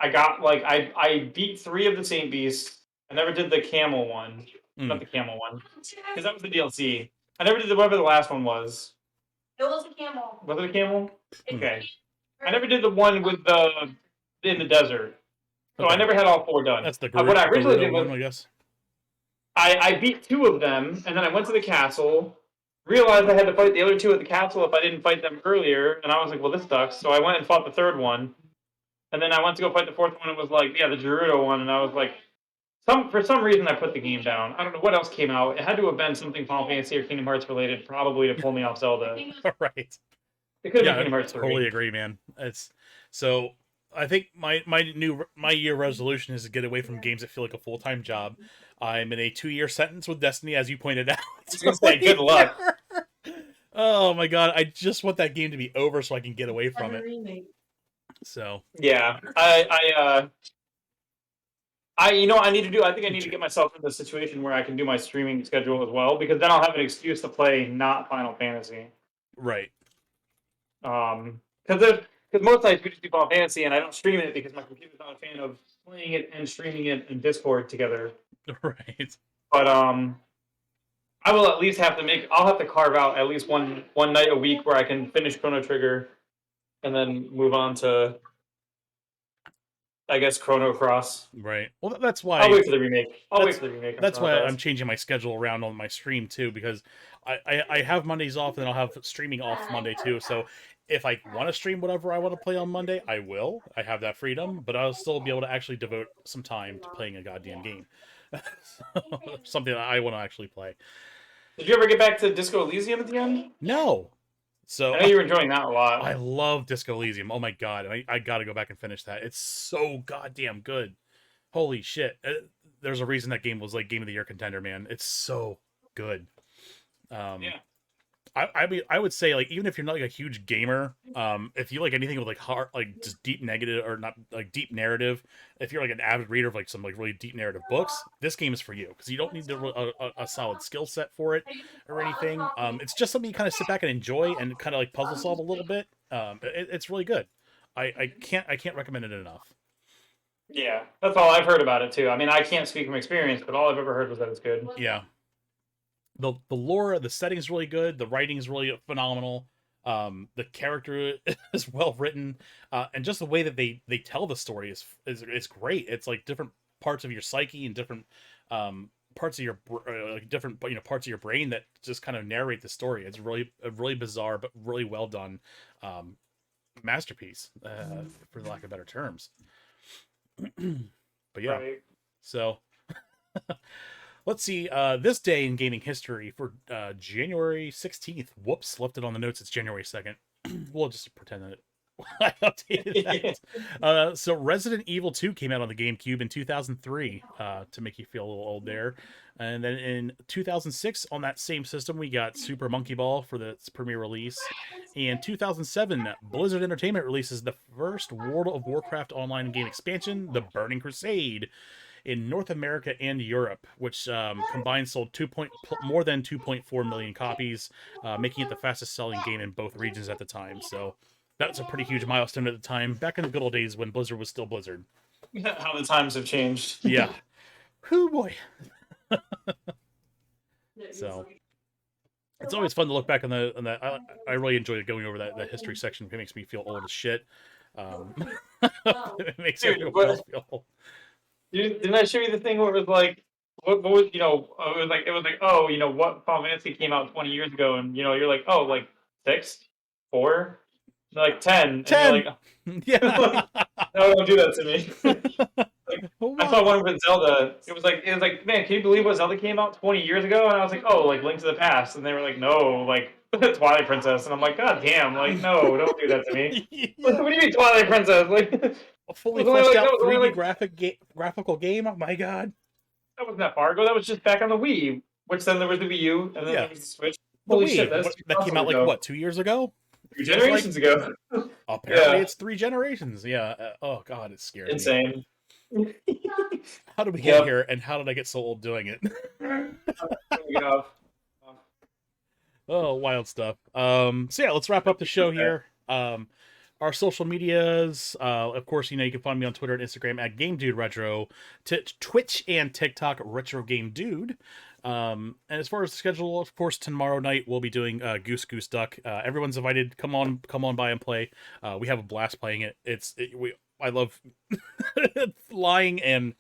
I got like I beat 3 of the Saint Beasts. I never did the camel one, not the camel one, because that was the DLC. I never did whatever the last one was. It was a camel. Was it a camel? Okay. I never did the one with the in the desert, so I never had all 4 done. That's the what I originally did was one, I guess. I beat 2 of them, and then I went to the castle. Realized I had to fight the other 2 at the castle if I didn't fight them earlier, and I was like, well, this sucks. So I went and fought the 3rd one, and then I went to go fight the 4th one, and was like, yeah, the Gerudo one, and I was like, for some reason I put the game down. I don't know what else came out. It had to have been something Final Fantasy or Kingdom Hearts related, probably to pull me off Zelda. Right. It could have been Kingdom Hearts 3. Totally agree, man. So I think my year resolution is to get away from games that feel like a full-time job. I'm in a 2-year sentence with Destiny, as you pointed out. So good luck. Oh my god, I just want that game to be over so I can get away from it. So yeah, I need to do. I think I need to get myself into a situation where I can do my streaming schedule as well, because then I'll have an excuse to play not Final Fantasy. Right. Because most nights we just do Final Fantasy, and I don't stream it because my computer's not a fan of playing it and streaming it in Discord together. Right. But I will at least have to make. I'll have to carve out at least one night a week where I can finish Chrono Trigger, and then move on to, I guess, Chrono Cross. Right. Well, I'll wait for the remake. I'll wait that's for the remake. that's why I'm changing my schedule around on my stream too, because I have Mondays off and then I'll have streaming off Monday too. So if I want to stream whatever I want to play on Monday, I will. I have that freedom, but I'll still be able to actually devote some time to playing a goddamn game. Something that I want to actually play. Did you ever get back to Disco Elysium at the end? No. So I know you were enjoying that a lot. I love Disco Elysium. Oh my god, I got to go back and finish that. It's so goddamn good. Holy shit. There's a reason that game was like Game of the Year contender, man. It's so good. Yeah. I mean, I would say, like, even if you're not like a huge gamer, if you like anything with like hard, like just deep negative or not like deep narrative, if you're like an avid reader of like some like really deep narrative books, this game is for you because you don't need a solid skill set for it or anything. It's just something you kind of sit back and enjoy and kind of like puzzle solve a little bit. It's really good. I can't recommend it enough. Yeah, that's all I've heard about it too. I mean, I can't speak from experience, but all I've ever heard was that it's good. Yeah. The lore, the setting is really good. The writing is really phenomenal. The character is well written, and just the way that they tell the story is great. It's like different parts of your psyche and different parts of your like different parts of your brain that just kind of narrate the story. It's really bizarre but really well done masterpiece, for the lack of better terms. But yeah, Right. so. Let's see, this day in gaming history for January 16th. Whoops, left it on the notes. It's January 2nd. We'll just pretend that I updated that. So Resident Evil 2 came out on the GameCube in 2003, to make you feel a little old there. And then in 2006, on that same system, we got Super Monkey Ball for its premiere release. In 2007, Blizzard Entertainment releases the first World of Warcraft online game expansion, The Burning Crusade, in North America and Europe, which combined sold more than 2.4 million copies, making it the fastest selling game in both regions at the time. So that's a pretty huge milestone at the time, back in the good old days when Blizzard was still Blizzard. How the times have changed. Yeah. Whoo boy. So it's always fun to look back on that. I really enjoy going over that history section. It makes me feel old as shit. It makes everyone else feel old. Didn't I show you the thing where it was like, what was, it was like, oh, what Final Fantasy came out 20 years ago, and you're like, oh, like 6, 4, like 10, 10. and you're like, Yeah. no, don't do that to me. I saw one with Zelda. It was like, man, can you believe what Zelda came out 20 years ago? And I was like, oh, like Link to the Past, and they were like, no, like Twilight Princess, and I'm like, god damn, like no, don't do that to me. Yeah. What do you mean Twilight Princess? Like A fully it was only fleshed out that was only 3D graphical game. Oh my god. that wasn't that far ago. That was just back on the Wii. Which then there was the Wii U, and then Yeah. there was the Switch. The Holy Wii, shit, that's that came out like ago. what, 2 years ago? 3 generations ago. Apparently, Yeah. it's 3 generations. Yeah. Oh god, it's scary. Insane. How did we get here, and how did I get so old doing it? Yeah. Oh, wild stuff. So yeah, let's wrap up the show here. Our social medias, of course, you can find me on Twitter and Instagram at GameDudeRetro, Twitch and TikTok Retro Game Dude. And as far as the schedule, of course, tomorrow night we'll be doing Goose Goose Duck. Everyone's invited. Come on by and play. We have a blast playing it. I love lying and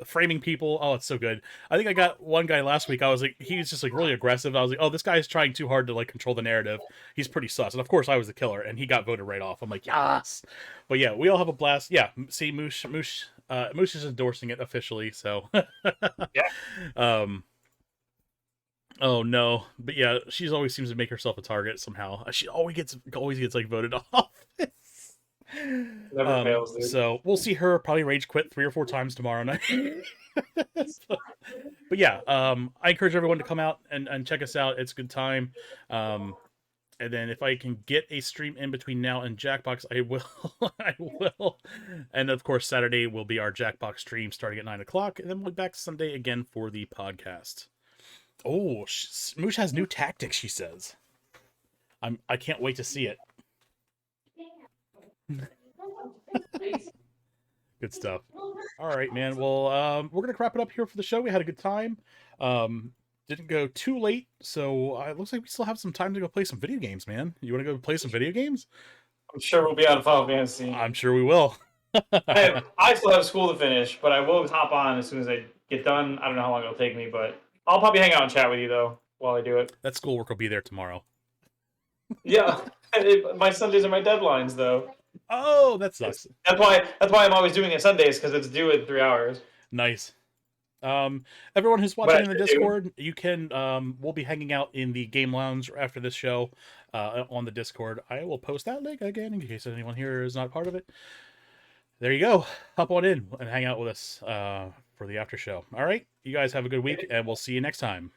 framing people. Oh, it's so good. I think I got one guy last week. I was like, he was just like really aggressive. I was like, oh, this guy's trying too hard to like control the narrative. He's pretty sus. And of course I was the killer, and he got voted right off. I'm like, yes. But yeah, we all have a blast. Yeah. See, Moosh is endorsing it officially. So Yeah. Oh no. But yeah, she always seems to make herself a target somehow. She always gets like voted off. Never fails, dude. So we'll see her probably rage quit 3 or 4 times tomorrow night. But yeah, I encourage everyone to come out and check us out. It's a good time. And then if I can get a stream in between now and Jackbox, I will. I will. And of course, Saturday will be our Jackbox stream starting at 9 o'clock, and then we'll be back Sunday again for the podcast. Oh, Moosh has new tactics, she says. I can't wait to see it. Good stuff. All right, man. Well, we're gonna wrap it up here for the show. We had a good time. Didn't go too late, so it looks like we still have some time to go play some video games, man. You want to go play some video games? I'm sure we'll be on Final Fantasy. I'm sure we will. I still have school to finish, but I will hop on as soon as I get done. I don't know how long it'll take me, but I'll probably hang out and chat with you though while I do it. That schoolwork will be there tomorrow. Yeah, my Sundays are my deadlines though. Oh, that sucks. That's why I'm always doing it Sundays because it's due in 3 hours. Nice. Everyone who's But watching I in the do. Discord, you can we'll be hanging out in the game lounge after this show on the Discord. I will post that link again in case anyone here is not part of it. There you go. Hop on in and hang out with us for the after show. All right, you guys have a good week, and we'll see you next time.